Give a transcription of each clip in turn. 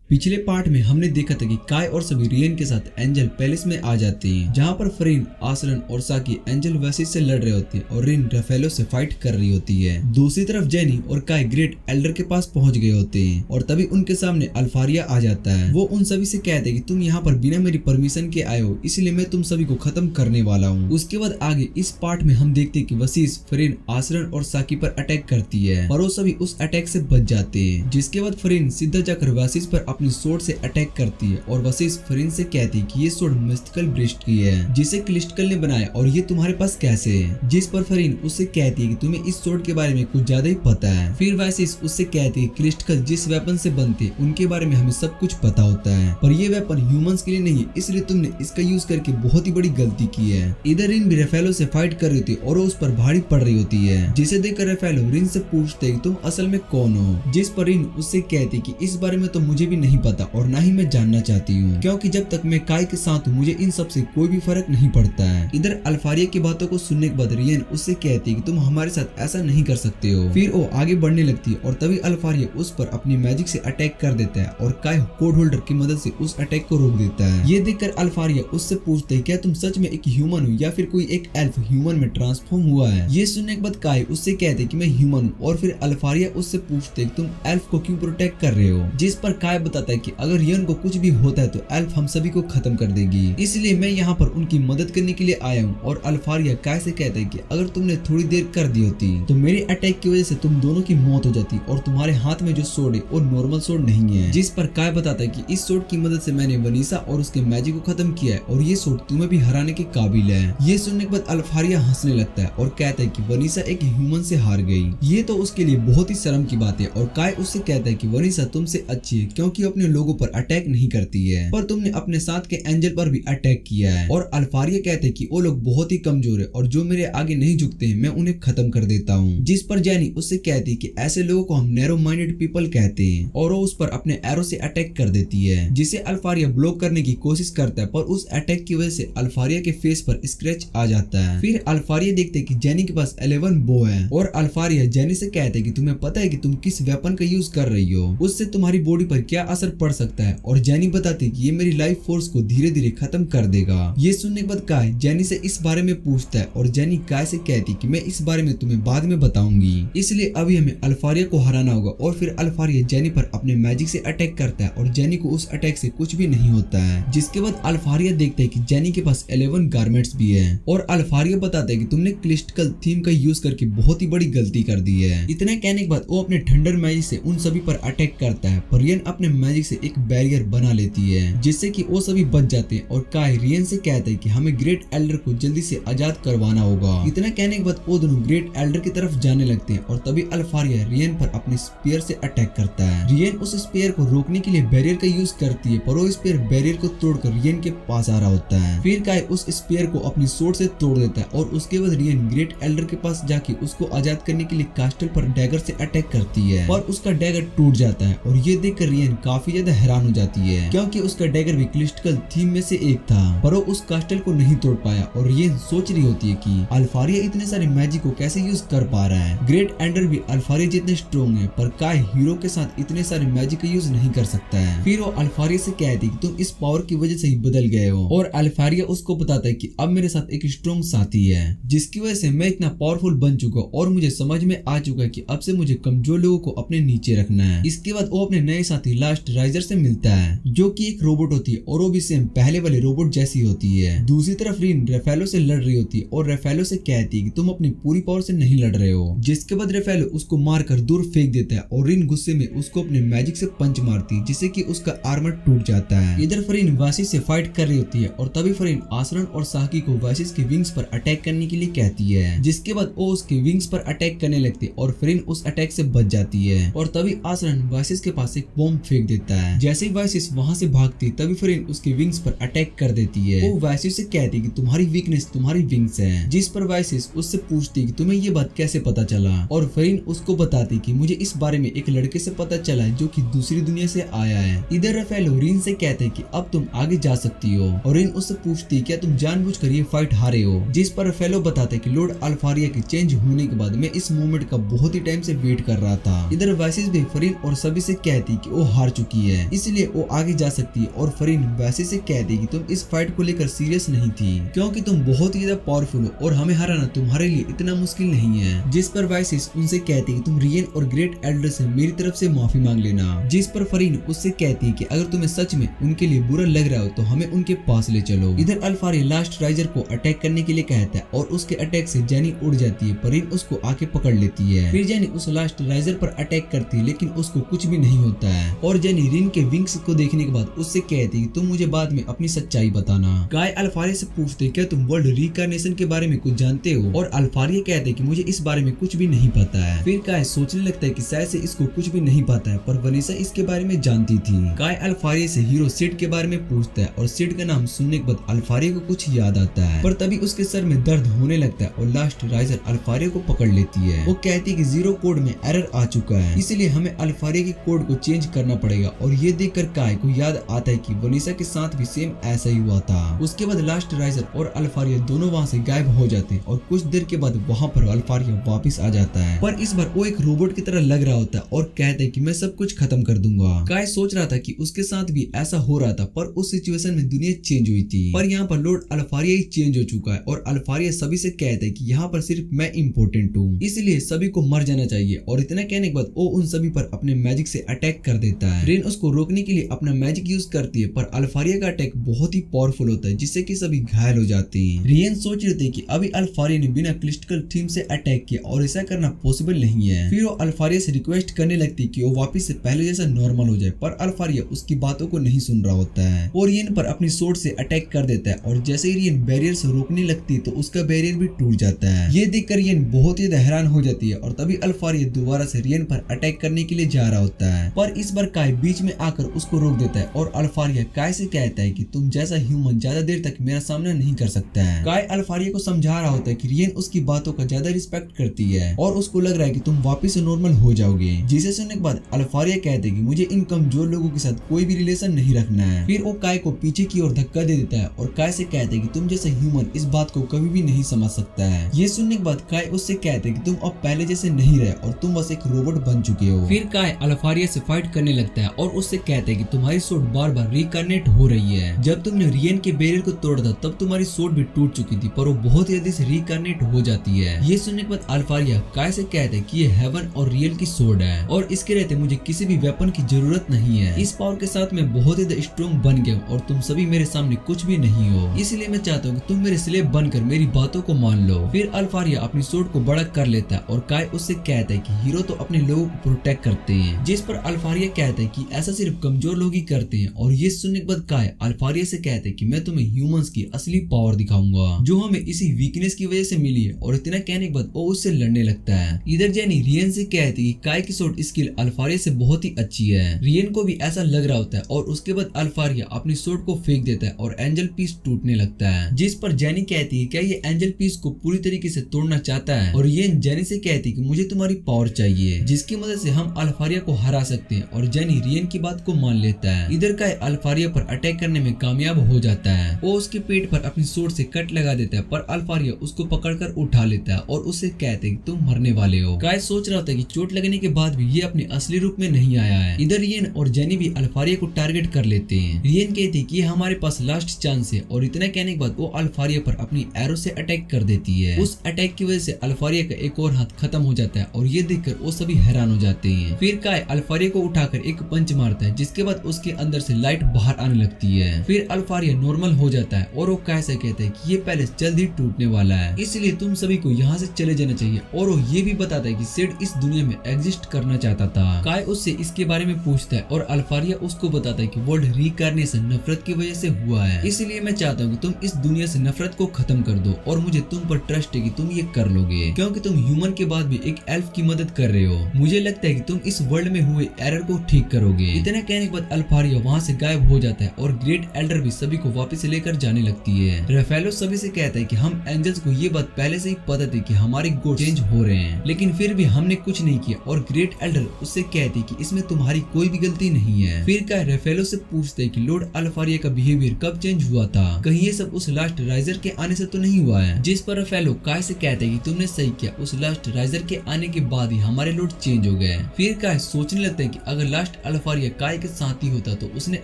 पिछले पार्ट में हमने देखा था कि काय और सभी रियन के साथ एंजल पैलेस में आ जाते हैं, जहाँ पर फरीन, आसरन और साकी एंजल वैसिस से लड़ रहे होते हैं और रिन राफेलो से फाइट कर रही होती है। दूसरी तरफ जेनी और काय ग्रेट एल्डर के पास पहुंच गए होते हैं और तभी उनके सामने अल्फारिया आ जाता है। वो उन सभी से कहते हैं कि तुम यहाँ पर बिना मेरी परमिशन के आए हो, इसलिए मैं तुम सभी को खत्म करने वाला हूँ। उसके बाद आगे इस पार्ट में हम देखते हैं कि वसीस फरीन, आसरन और साकी पर अटैक करती है और वो सभी उस अटैक से बच जाते हैं। जिसके बाद फरीन सीधा जाकर वसीस पर अपनी सोर्ड से अटैक करती है और वसीस फरीन से कहती है कि ये सोर्ड मिस्टिकल ब्रिस्ट की है, जिसे क्लिस्टल ने बनाया और ये तुम्हारे पास कैसे है। जिस पर फरीन उससे कहती है कि तुम्हें इस सोर्ड के बारे में कुछ ज्यादा ही पता है। फिर वसीस उससे कहती है क्लिस्टल जिस वेपन से बनते हैं उनके बारे में हमें सब कुछ पता होता है, पर ये वेपन ह्यूमंस के लिए नहीं है, इसलिए तुमने इसका यूज करके बहुत ही बड़ी गलती की है। इधर रिन भी राफेलो से फाइट कर रही थी और वो उस पर भारी पड़ रही होती है, जिसे देखकर राफेलो रिन से पूछते है कि तुम असल में कौन हो। जिस पर रिन उससे कहती है कि इस बारे में तो मुझे भी नहीं पता और ना ही मैं जानना चाहती हूँ, क्योंकि जब तक मैं काय के साथ हूँ मुझे इन सब से कोई भी फर्क नहीं पड़ता है। इधर अल्फारिया की बातों को सुनने के बाद रियन उससे कहती है कि तुम हमारे साथ ऐसा नहीं कर सकते हो। फिर वो आगे बढ़ने लगती है और तभी अल्फारिया उस पर अपनी मैजिक से अटैक कर देता है और काय कोड होल्डर की मदद से उस अटैक को रोक देता है। ये देखकर अल्फारिया उससे पूछते है क्या तुम सच में एक ह्यूमन हो या फिर कोई एक एल्फ ह्यूमन में ट्रांसफॉर्म हुआ है। ये सुनने के बाद काय उससे कहते कि मैं ह्यूमन हूँ और फिर अल्फारिया उससे पूछते तुम एल्फ को क्यों प्रोटेक्ट कर रहे हो। जिस पर काय बताता है कि अगर रियन को कुछ भी होता है तो एल्फ हम सभी को खत्म कर देगी, इसलिए मैं यहाँ पर उनकी मदद करने के लिए आया हूँ। और अल्फारिया काय से कहता है कि अगर तुमने थोड़ी देर कर दी होती तो मेरे अटैक की वजह से तुम दोनों की मौत हो जाती और तुम्हारे हाथ में जो सोड है वो नॉर्मल सोड नहीं है। जिस पर काय बताता है कि इस सोड की मदद से मैंने वनीसा और उसके मैजिक को खत्म किया है और ये सोड तुम्हें भी हराने के काबिल है। ये सुनने के बाद अल्फारिया हंसने लगता है और कहता है कि वनीसा एक ह्यूमन से हार गई, ये तो उसके लिए बहुत ही शर्म की बात है। और काय उससे कहता है कि वनीसा तुमसे अच्छी है क्योंकि अपने लोगों पर अटैक नहीं करती है, पर तुमने अपने साथ के एंजल पर भी अटैक किया है। और अल्फारिया कहते हैं कि वो लोग बहुत ही कमजोर है और जो मेरे आगे नहीं झुकते हैं मैं उन्हें खत्म कर देता हूँ। जिस पर जेनी उससे कहती है कि ऐसे लोगों को हम नैरो माइंडेड पीपल कहते हैं और वो उस पर अपने एरो से अटैक कर देती है, जिसे अल्फारिया ब्लॉक करने की कोशिश करता है, पर उस अटैक की वजह से अल्फारिया के फेस पर स्क्रैच आ जाता है। फिर अल्फारिया देखते है कि जेनी के पास 11 बो है और अल्फारिया जेनी से कहते है कि तुम्हें पता है कि तुम किस वेपन का यूज कर रही हो, उससे तुम्हारी बॉडी पर क्या असर पड़ सकता है। और जेनी बताती है कि ये मेरी लाइफ फोर्स को धीरे धीरे खत्म कर देगा। ये सुनने के बाद काय जेनी से इस बारे में पूछता है और जेनी काय से कहती कि मैं इस बारे में तुम्हें बाद में बताऊंगी, इसलिए अभी हमें अल्फारिया को हराना होगा। और फिर अल्फारिया जेनी पर अपने मैजिक से अटैक करता है और जेनी को उस अटैक से कुछ भी नहीं होता है। जिसके बाद अल्फारिया देखता है कि जेनी के पास 11 गारमेंट्स भी है और अल्फारिया बताता है कि तुमने क्लिस्टल थीम का यूज करके बहुत ही बड़ी गलती कर दी है। इतना कहने के बाद वो अपने थंडर मैजिक से उन सभी पर अटैक करता है, पर रियन अपने मैजिक से एक बैरियर बना लेती है जिससे कि वो सभी बच जाते हैं। और काय रियन से कहता है कि हमें ग्रेट एल्डर को जल्दी से आजाद करवाना होगा। इतना कहने के बाद वो दोनों ग्रेट एल्डर की तरफ जाने लगते हैं और तभी अल्फारिया रियन पर अपने स्पीयर से अटैक करता है। रियन उस स्पीयर को रोकने के लिए बैरियर का यूज करती है, पर वो स्पीयर बैरियर को तोड़कर रियन के पास आ रहा होता है। फिर काय उस स्पीयर को अपनी सोर्ड से तोड़ देता है और उसके बाद रियन ग्रेट एल्डर के पास जाके उसको आजाद करने के लिए कास्टल पर डैगर से अटैक करती है, पर उसका डैगर टूट जाता है। और ये देखकर रियन काफी ज्यादा हैरान हो जाती है क्योंकि उसका डैगर भी क्लिस्टल थीम में से एक था, पर वो उस कास्टल को नहीं तोड़ पाया। और रियन सोच रही होती है कि अल्फारिया इतने सारे मैजिक को कैसे यूज कर पा रहा है। ग्रेट एल्डर भी अल्फारिया जितने स्ट्रॉन्ग है, पर काय हीरो के साथ इतने सारे मैजिक का यूज नहीं कर सकता है। फिर वो अल्फारिया से कहती है कि तुम इस पावर की वजह से ही बदल गए हो। और अल्फारिया उसको बताता है कि अब मेरे साथ एक स्ट्रॉन्ग साथी है जिसकी वजह से मैं इतना पावरफुल बन चुका हूँ और मुझे समझ में आ चुका है कि अब से मुझे कमजोर लोगों को अपने नीचे रखना है। इसके बाद वो अपने नए साथी लास्ट राइजर से मिलता है जो कि एक रोबोट होती है और वो भी सेम पहले वाले रोबोट जैसी होती है। दूसरी तरफ रिन राफेलो से लड़ रही होती है और राफेलो से कहती है कि तुम अपनी पूरी पावर से नहीं लड़ रहे हो। जिसके बाद राफेलो उसको मारकर दूर फेंक देता है और रिन गुस्से में उसको अपने मैजिक से पंच मारती है जिससे कि उसका आर्मर टूट जाता है। इधर फरीन वासिस से फाइट कर रही होती है और तभी फरीन आसरन और साकी को वासिस के विंग्स पर अटैक करने के लिए कहती है। जिसके बाद वो उसके विंग्स पर अटैक करने लगती है और फरीन उस अटैक से बच जाती है। और तभी आसरन वासिस के पास एक बॉम्ब फेंक देता है। जैसे ही वासिस वहां से भागती तभी फरीन उसके विंग्स पर अटैक कर देती है। वो वासिस से कहती है कि तुम्हारी वीकनेस तुम्हारी विंग्स है। जिस पर वासिस उससे पूछती है कि तुम्हें ये बात कैसे पता चला। और फरीन उसको बताती कि मुझे इस बारे में एक लड़के से पता चला है जो कि दूसरी दुनिया से आया है। इधर राफेलो रिन से कहते हैं कि अब तुम आगे जा सकती हो और रिन उससे पूछती है क्या तुम जानबूझकर ये फाइट हारे हो। जिस पर राफेलो बताते हैं कि लॉर्ड अल्फारिया के चेंज होने के बाद मैं इस मोमेंट का बहुत ही टाइम से वेट कर रहा था। इधर वासिस भी फरीन और सभी से कहती कि वो हार चुकी है, इसलिए वो आगे जा सकती है। और फरीन वैसे से कहती है कि तुम इस फाइट को लेकर सीरियस नहीं थी क्योंकि तुम बहुत ही ज्यादा पावरफुल हो और हमें हराना तुम्हारे लिए इतना मुश्किल नहीं है। जिस पर वाइसिस उनसे कहती है कि तुम रियन और ग्रेट एल्डर से मेरी तरफ से माफी मांग लेना। जिस पर फरीन उससे कहती है कि अगर तुम्हें सच में उनके लिए बुरा लग रहा हो तो हमें उनके पास ले चलो। इधर अल्फारिया लास्ट राइजर को अटैक करने के लिए कहता है और उसके अटैक से जेनी उड़ जाती है। फरीन उसको आके पकड़ लेती है। फिर जेनी उस लास्ट राइजर पर अटैक करती है लेकिन उसको कुछ भी नहीं होता है और जेनी रिन के विंग्स को देखने के बाद उससे कहती है कि तुम मुझे बाद में अपनी सच्चाई बताना। गाय अल्फारिया से पूछते क्या तुम वर्ल्ड रिकार्नेशन के बारे में कुछ जानते हो और अल्फारिया कहते कि मुझे इस बारे में कुछ भी नहीं पता है। फिर गाय सोचने लगता है कि शायद से इसको कुछ भी नहीं पता है पर वनीसा इसके बारे में जानती थी। गाय अल्फारिया से हीरो सिड के बारे में पूछता है और सिड का नाम सुनने के बाद अल्फारिया को कुछ याद आता है पर तभी उसके सर में दर्द होने लगता है और लास्ट राइजर अल्फारिया को पकड़ लेती है। वो कहती है कि जीरो कोड में एरर आ चुका है इसलिए हमें अल्फारिया के कोड को चेंज करना पड़ेगा और ये देखकर काय को याद आता है कि वनीसा के साथ भी सेम ऐसा ही हुआ था। उसके बाद लास्ट राइजर और अल्फारिया दोनों वहाँ से गायब हो जाते हैं और कुछ देर के बाद वहाँ पर अल्फारिया वापस आ जाता है पर इस बार वो एक रोबोट की तरह लग रहा होता है और कहता है कि मैं सब कुछ खत्म कर दूंगा। काय सोच रहा था कि उसके साथ भी ऐसा हो रहा था पर उस सिचुएशन में दुनिया चेंज हुई थी पर यहाँ पर लॉर्ड अल्फारिया ही चेंज हो चुका है और अल्फारिया सभी से कहता है कि यहाँ पर सिर्फ मैं इम्पोर्टेंट हूँ इसलिए सभी को मर जाना चाहिए और इतना कहने के बाद वो उन सभी पर अपने मैजिक से अटैक कर देता है। रेन उसको रोकने के लिए अपना मैजिक यूज करती है पर अल्फारिया का अटैक बहुत ही पावरफुल होता है जिससे कि सभी घायल हो जाते हैं। रियन सोच रहे थे कि अभी अल्फारिया ने बिना क्रिस्टल थीम से अटैक किया और ऐसा करना पॉसिबल नहीं है। फिर वो अल्फारिया से रिक्वेस्ट करने लगती है कि वो वापस से पहले जैसा नॉर्मल हो जाए पर अल्फारिया उसकी बातों को नहीं सुन रहा होता है और रियन पर अपनी सोर्ड से अटैक कर देता है और जैसे ही रियन बैरियर से रोकने लगती है तो उसका बैरियर भी टूट जाता है। ये देखकर रियन बहुत ही हैरान हो जाती है और तभी अल्फारिया दोबारा से रियन पर अटैक करने के लिए जा रहा होता है पर इस बार काय बीच में आकर उसको रोक देता है और अल्फारिया काय से कहता है कि तुम जैसा ह्यूमन ज्यादा देर तक मेरा सामना नहीं कर सकता है। काय अल्फारिया को समझा रहा होता है कि रियन उसकी बातों का ज्यादा रिस्पेक्ट करती है और उसको लग रहा है कि तुम वापस से नॉर्मल हो जाओगे। जिसे सुनने के बाद अल्फारिया कहते हैं कि मुझे इन कमजोर लोगों के साथ कोई भी रिलेशन नहीं रखना है। फिर वो काय को पीछे की ओर धक्का दे देता है और काय से कहते हैं कि तुम जैसा ह्यूमन इस बात को कभी भी नहीं समझ सकता है। ये सुनने के बाद काय उससे कहते हैं कि तुम अब पहले जैसे नहीं रहे और तुम बस एक रोबोट बन चुके हो। फिर काय अल्फारिया से फाइट करने लगता है और उससे कहते हैं कि तुम्हारी सोड बार बार रिकार्नेट हो रही है। जब तुमने रियन के बैरियर को तोड़ा था तब तुम्हारी सोड भी टूट चुकी थी पर वो बहुत जल्दी से रिकार्नेट हो जाती है। ये सुनने के बाद अल्फारिया काय से कहते हैं कि ये हेवन और रियल की सोड है और इसके रहते मुझे किसी भी वेपन की जरूरत नहीं है। इस पावर के साथ मैं बहुत ही स्ट्रॉन्ग बन गया हूँ और तुम सभी मेरे सामने कुछ भी नहीं हो, इसलिए मैं चाहता हूँ कि तुम मेरे स्लेव बनकर मेरी बातों को मान लो। फिर अल्फारिया अपनी सोड को बड़ा कर लेता है और काय उससे कहता है कि हीरो तो अपने लोगों को प्रोटेक्ट करते हैं। जिस पर अल्फारिया कहता है कि ऐसा सिर्फ कमजोर लोग ही करते हैं और ये सुनने के बाद काय अल्फारिया से कहते हैं कि मैं तुम्हें ह्यूमंस की असली पावर दिखाऊंगा जो हमें इसी वीकनेस की वजह से मिली है और इतना कहने के बाद वो उससे लड़ने लगता है। इधर जेनी रियन से कहती है कि काय की सोड स्किल अल्फारिया से बहुत ही अच्छी है। रियन को भी ऐसा लग रहा होता है और उसके बाद अल्फारिया अपनी सोड को फेंक देता है और एंजल पीस टूटने लगता है। जिस पर जेनी कहती है क्या ये एंजल पीस को पूरी तरीके से तोड़ना चाहता है और ये जेनी से कहती है कि मुझे तुम्हारी पावर चाहिए जिसकी मदद से हम अल्फारिया को हरा सकते हैं और जेनी रियन की बात को मान लेता है। इधर काय अल्फारिया पर अटैक करने में कामयाब हो जाता है। वो उसके पेट पर अपनी सोड से कट लगा देता है पर अल्फारिया उसको पकड़कर उठा लेता है और उससे कहते हैं कि तुम मरने वाले हो। काय सोच रहा था कि चोट लगने के बाद भी ये अपने असली रूप में नहीं आया है। इधर रियन और जेनी भी अल्फारिया को टारगेट कर लेते हैं। रियन कहती है कि हमारे पास लास्ट चांस है और इतना कहने के बाद वो अल्फारिया पर अपनी एरो से अटैक कर देती है। उस अटैक की वजह से अल्फारिया का एक और हाथ खत्म हो जाता है और ये देखकर वो सभी हैरान हो जाते हैं। फिर काय अल्फारिया को उठाकर एक पंच मारता है जिसके बाद उसके अंदर से लाइट बाहर आने लगती है। फिर अल्फारिया नॉर्मल हो जाता है और वो काय से कहता है कि ये पैलेस जल्द ही टूटने वाला है इसलिए तुम सभी को यहाँ से चले जाना चाहिए और वो ये भी बताता है कि सिड इस दुनिया में एग्जिस्ट करना चाहता था। काय उससे इसके बारे में पूछता है और अल्फारिया उसको बताता है कि वर्ल्ड रिकार्नेशन नफरत की वजह से हुआ है इसलिए मैं चाहता हूँ कि तुम इस दुनिया से नफरत को खत्म कर दो और मुझे तुम पर ट्रस्ट है कि तुम ये कर लोगे क्योंकि तुम ह्यूमन के बाद भी एक एल्फ की मदद कर रहे हो। मुझे लगता है कि तुम इस वर्ल्ड में हुए एरर को ठीक करोगे। इतना कहने के बाद अल्फारिया वहाँ से गायब हो जाता है और ग्रेट एल्डर भी सभी को वापस लेकर जाने लगती है। राफेलो सभी से कहता है कि हम एंजल्स को ये बात पहले से ही पता थी कि हमारे गोड चेंज हो रहे हैं लेकिन फिर भी हमने कुछ नहीं किया और ग्रेट एल्डर उससे कहती कि इसमें तुम्हारी कोई भी गलती नहीं है। फिर काय राफेलो से पूछते कि लॉर्ड अल्फारिया का बिहेवियर कब चेंज हुआ था, कहीं ये सब उस लास्ट राइजर के आने से तो नहीं हुआ है। जिस पर राफेलो काय से कहते हैं कि तुमने सही किया, उस लास्ट राइजर के आने के बाद ही हमारे लॉर्ड चेंज हो गए। फिर काय सोचने लगते हैं कि अगर लास्ट अल्फारिया काय के साथी होता तो उसने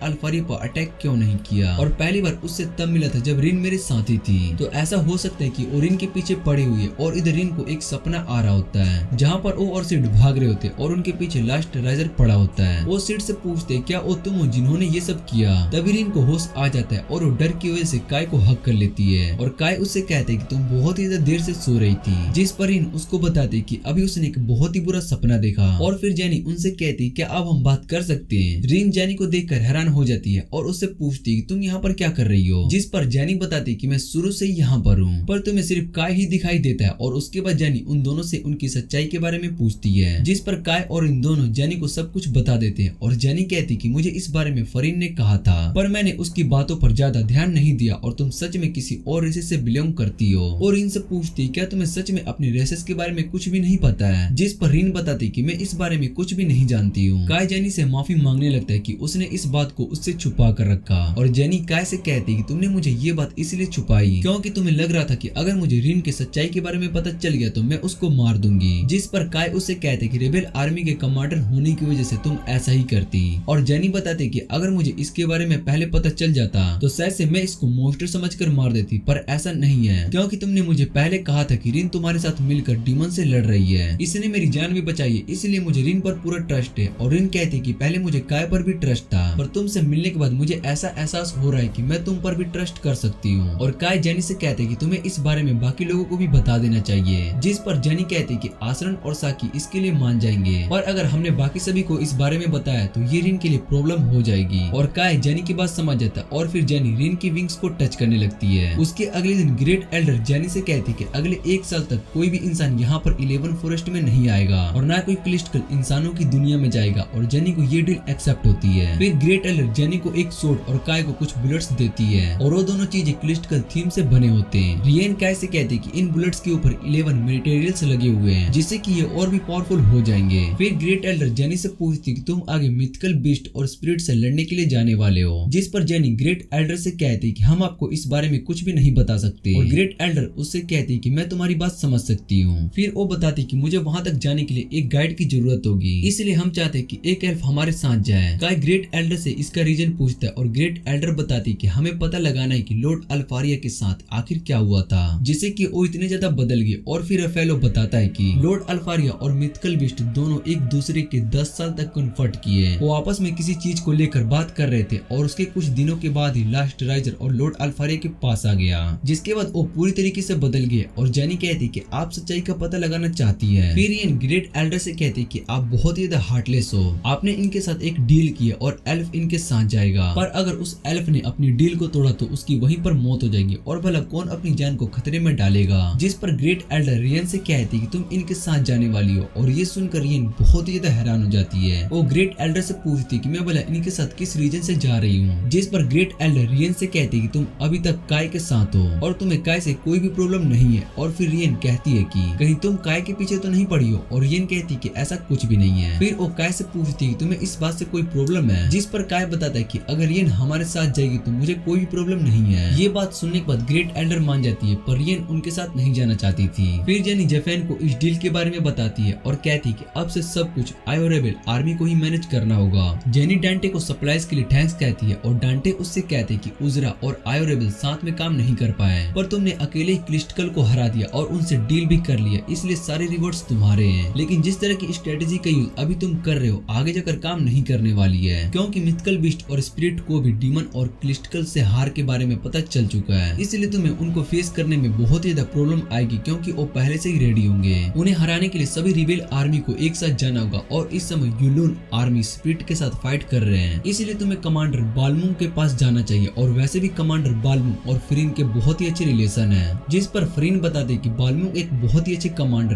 अल्फारिया पर अटैक क्यों नहीं किया, और पहली बार उससे तब मिला था जब रिन मेरे साथी थी। तो ऐसा हो सकता है कि वो रिन के पीछे पड़ी हुई है और इधर रिन को एक सपना आ रहा होता है जहाँ पर वो और सिड भाग रहे होते और उनके पीछे लास्ट राइजर पड़ा होता है। वो सिड से पूछते क्या वो तुम हो जिन्होंने ये सब किया। तभी रिन को होश आ जाता है और वो डर की वजह से काय को हक कर लेती है और काय उससे कहते है कि तुम बहुत ही देर से सो रही थी, जिस पर रिन उसको बताते कि अभी उसने एक बहुत ही बुरा सपना देखा। और फिर जेनी उनसे कहती क्या अब हम बात कर सकते हैं। रिन जेनी को देखकर हैरान हो जाती है और उससे पूछती तुम यहाँ पर क्या कर रही हो, जिस पर जेनी बताती कि मैं शुरू से ही यहाँ पर हूँ, पर तुम्हें सिर्फ काय ही दिखाई देता है। और उसके बाद जेनी उन दोनों से उनकी सच्चाई के बारे में पूछती है, जिस पर काय और इन दोनों जेनी को सब कुछ बता देते हैं। और जेनी कहती कि मुझे इस बारे में फरीन ने कहा था पर मैंने उसकी बातों पर ज्यादा ध्यान नहीं दिया और तुम सच में किसी और रेसेस से बिलोंग करती हो। और इनसे पूछती क्या तुम्हें सच में अपनी रेसेस के बारे में कुछ भी नहीं पता है, जिस पर रिन बताती कि मैं इस बारे में कुछ भी नहीं जानती हूँ। काय जेनी से माफी मांगने लगता है कि उसने इस बात को उससे छुपा कर रखा और जेनी काय से कहती कि तुमने मुझे ये बात इसलिए छुपाई क्योंकि तुम्हें लग रहा था कि अगर मुझे रिन के सच्चाई के बारे में पता चल गया तो मैं उसको मार दूंगी, जिस पर काय उससे कहते कि रेबेल आर्मी के कमांडर होने की वजह से तुम ऐसा ही करती। और जेनी बताते कि अगर मुझे इसके बारे में पहले पता चल जाता तो शायद से मैं इसको मॉन्स्टर समझकर मार देती, पर ऐसा नहीं है क्योंकि तुमने मुझे पहले कहा था कि रिन तुम्हारे साथ मिलकर डीमन से लड़ रही है, इसने मेरी जान भी बचाई है, इसलिए मुझे रिन पर पूरा ट्रस्ट है। और रिन कहती कि पहले मुझे काय पर भी ट्रस्ट था पर तुमसे मिलने के बाद मुझे ऐसा एहसास हो रहा है कि मैं तुम पर भी ट्रस्ट कर सकती हूँ। और काय जेनी से कहते कि तुम्हें इस बारे में बाकी लोगों को भी बता देना चाहिए, जिस पर जेनी कहती कि आसरन और साकी इसके लिए मान जाएंगे, और अगर हमने बाकी सभी को इस बारे में बताया तो ये रिन के लिए प्रॉब्लम हो जाएगी। और काय जेनी की बात समझ जाता है और फिर जेनी रिन की विंग्स को टच करने लगती है। उसके अगले दिन ग्रेट एल्डर जेनी से कहती कि अगले 1 साल तक कोई भी इंसान यहाँ पर 11 फॉरेस्ट में नहीं आएगा और ना कोई क्लिस्टल इंसानों की दुनिया में जाएगा। और जेनी को ये डील एक्सेप्ट होती है। फिर ग्रेट एल्डर जेनी को एक सोर्ड और काय को कुछ बुलेट्स देती है और वो दोनों चीजें क्लिस्टल थीम से बने होते हैं। रियन काय से कहती कि इन बुलेट्स के ऊपर 11 मटेरियल्स लगे हुए हैं जिससे कि ये और भी पावरफुल हो जाएंगे। फिर ग्रेट एल्डर जेनी से पूछती कि तुम आगे मिथिकल बीस्ट और स्पिरिट से लड़ने के लिए जाने वाले हो, जिस पर जेनी ग्रेट एल्डर से कहती कि हम आपको इस बारे में कुछ भी नहीं बता सकते। और ग्रेट एल्डर उससे कहती कि मैं तुम्हारी बात समझ सकती हूँ। फिर वो बताती कि मुझे वहाँ तक जाने के लिए एक गाइड की जरूरत होगी, इसलिए हम चाहते हैं कि एक एल्फ हमारे साथ जाए। काय ग्रेट एल्डर से इसका रीजन पूछता है और ग्रेट एल्डर बताती कि हमें पता लगाना है कि लॉर्ड अल्फारिया के साथ आखिर क्या हुआ था जिससे कि वो इतने ज्यादा बदल गए। और फिर रफेलो बताता है कि लॉर्ड अल्फारिया और मिथिकल बीस्ट दोनों एक दूसरे के 10 साल तक कन्वर्ट किए। वो आपस में किसी चीज को लेकर बात कर रहे थे और उसके कुछ दिनों के बाद ही लास्ट राइजर और लॉर्ड अल्फारिया के पास आ गया, जिसके बाद वो पूरी तरीके से बदल गए। और जेनी कहती कि आप सच्चाई का पता लगाना चाहती है। फिर ये ग्रेट एल्डर से कहती कि आप बहुत ही ज्यादा हार्टलेस हो, आपने इनके साथ एक डील की है और एल्फ इनके साथ जाएगा, पर अगर उस एल्फ ने अपनी डील को तोड़ा तो उसकी वहीं पर मौत हो जाएगी और भला कौन अपनी जान को खतरे में डालेगा। जिस पर ग्रेट एल्डर रियन से कहती कि तुम इनके साथ जाने वाली हो। और ये सुनकर रियन बहुत ही ज्यादा हैरान हो जाती है। वो ग्रेट एल्डर से पूछती कि मैं भला इनके साथ किस रीजन से जा रही हूँ, जिस पर ग्रेट एल्डर रियन से कहती कि तुम अभी तक काय के साथ हो और तुम्हें काय से कोई भी प्रॉब्लम नहीं है। और फिर रियन कहती है कि कहीं तुम काय के पीछे तो नहीं पड़ी हो। और रियन कहती कि ऐसा कुछ भी नहीं है। फिर वो काय से पूछती कि तुम्हें इस बात से कोई प्रॉब्लम है, जिस पर काय बताता है कि अगर रियन हमारे साथ जाएगी तो मुझे कोई भी प्रॉब्लम नहीं है। ये बात सुनने के बाद ग्रेट एल्डर मान जाती है, पर रियन उनके साथ नहीं जाना चाहती थी। फिर जेनी जेफेन को इस डील के बारे में बताती है और कहती कि अब से सब कुछ आयो रेबेल आर्मी को ही मैनेज करना होगा। जेनी डांटे को सप्लाईज के लिए थैंक्स कहती है और डांटे उससे कहते कि उजरा और आयो रेबेल साथ में काम नहीं कर पाए, पर तुमने अकेले ही क्लिस्टल को हरा दिया और उनसे डील भी कर लिया, इसलिए सारे रिवॉर्ड्स तुम्हारे हैं। लेकिन जिस तरह की स्ट्रेटेजी का यूज अभी तुम कर रहे हो आगे जाकर काम नहीं करने वाली है, क्योंकि मिथिकल बीस्ट और स्पिरिट को भी डीमन और क्लिस्टल से हार के बारे में पता चल चुका है, इसलिए तुम्हें उनको फेस करने में बहुत ही ज्यादा प्रॉब्लम आएगी, क्योंकि वो पहले से ही रेडी होंगे। उन्हें हराने के लिए सभी रिबेल आर्मी को एक साथ जाना होगा और इस समय यूलून आर्मी स्पिरिट के साथ फाइट कर रहे हैं, इसलिए तुम्हें कमांडर बालमून के पास जाना चाहिए। और वैसे भी कमांडर बालमून और फ्रीन के बहुत ही अच्छे रिलेशन है, जिस पर फ्रीन बताते कि बालमून एक बहुत ही अच्छे कमांडर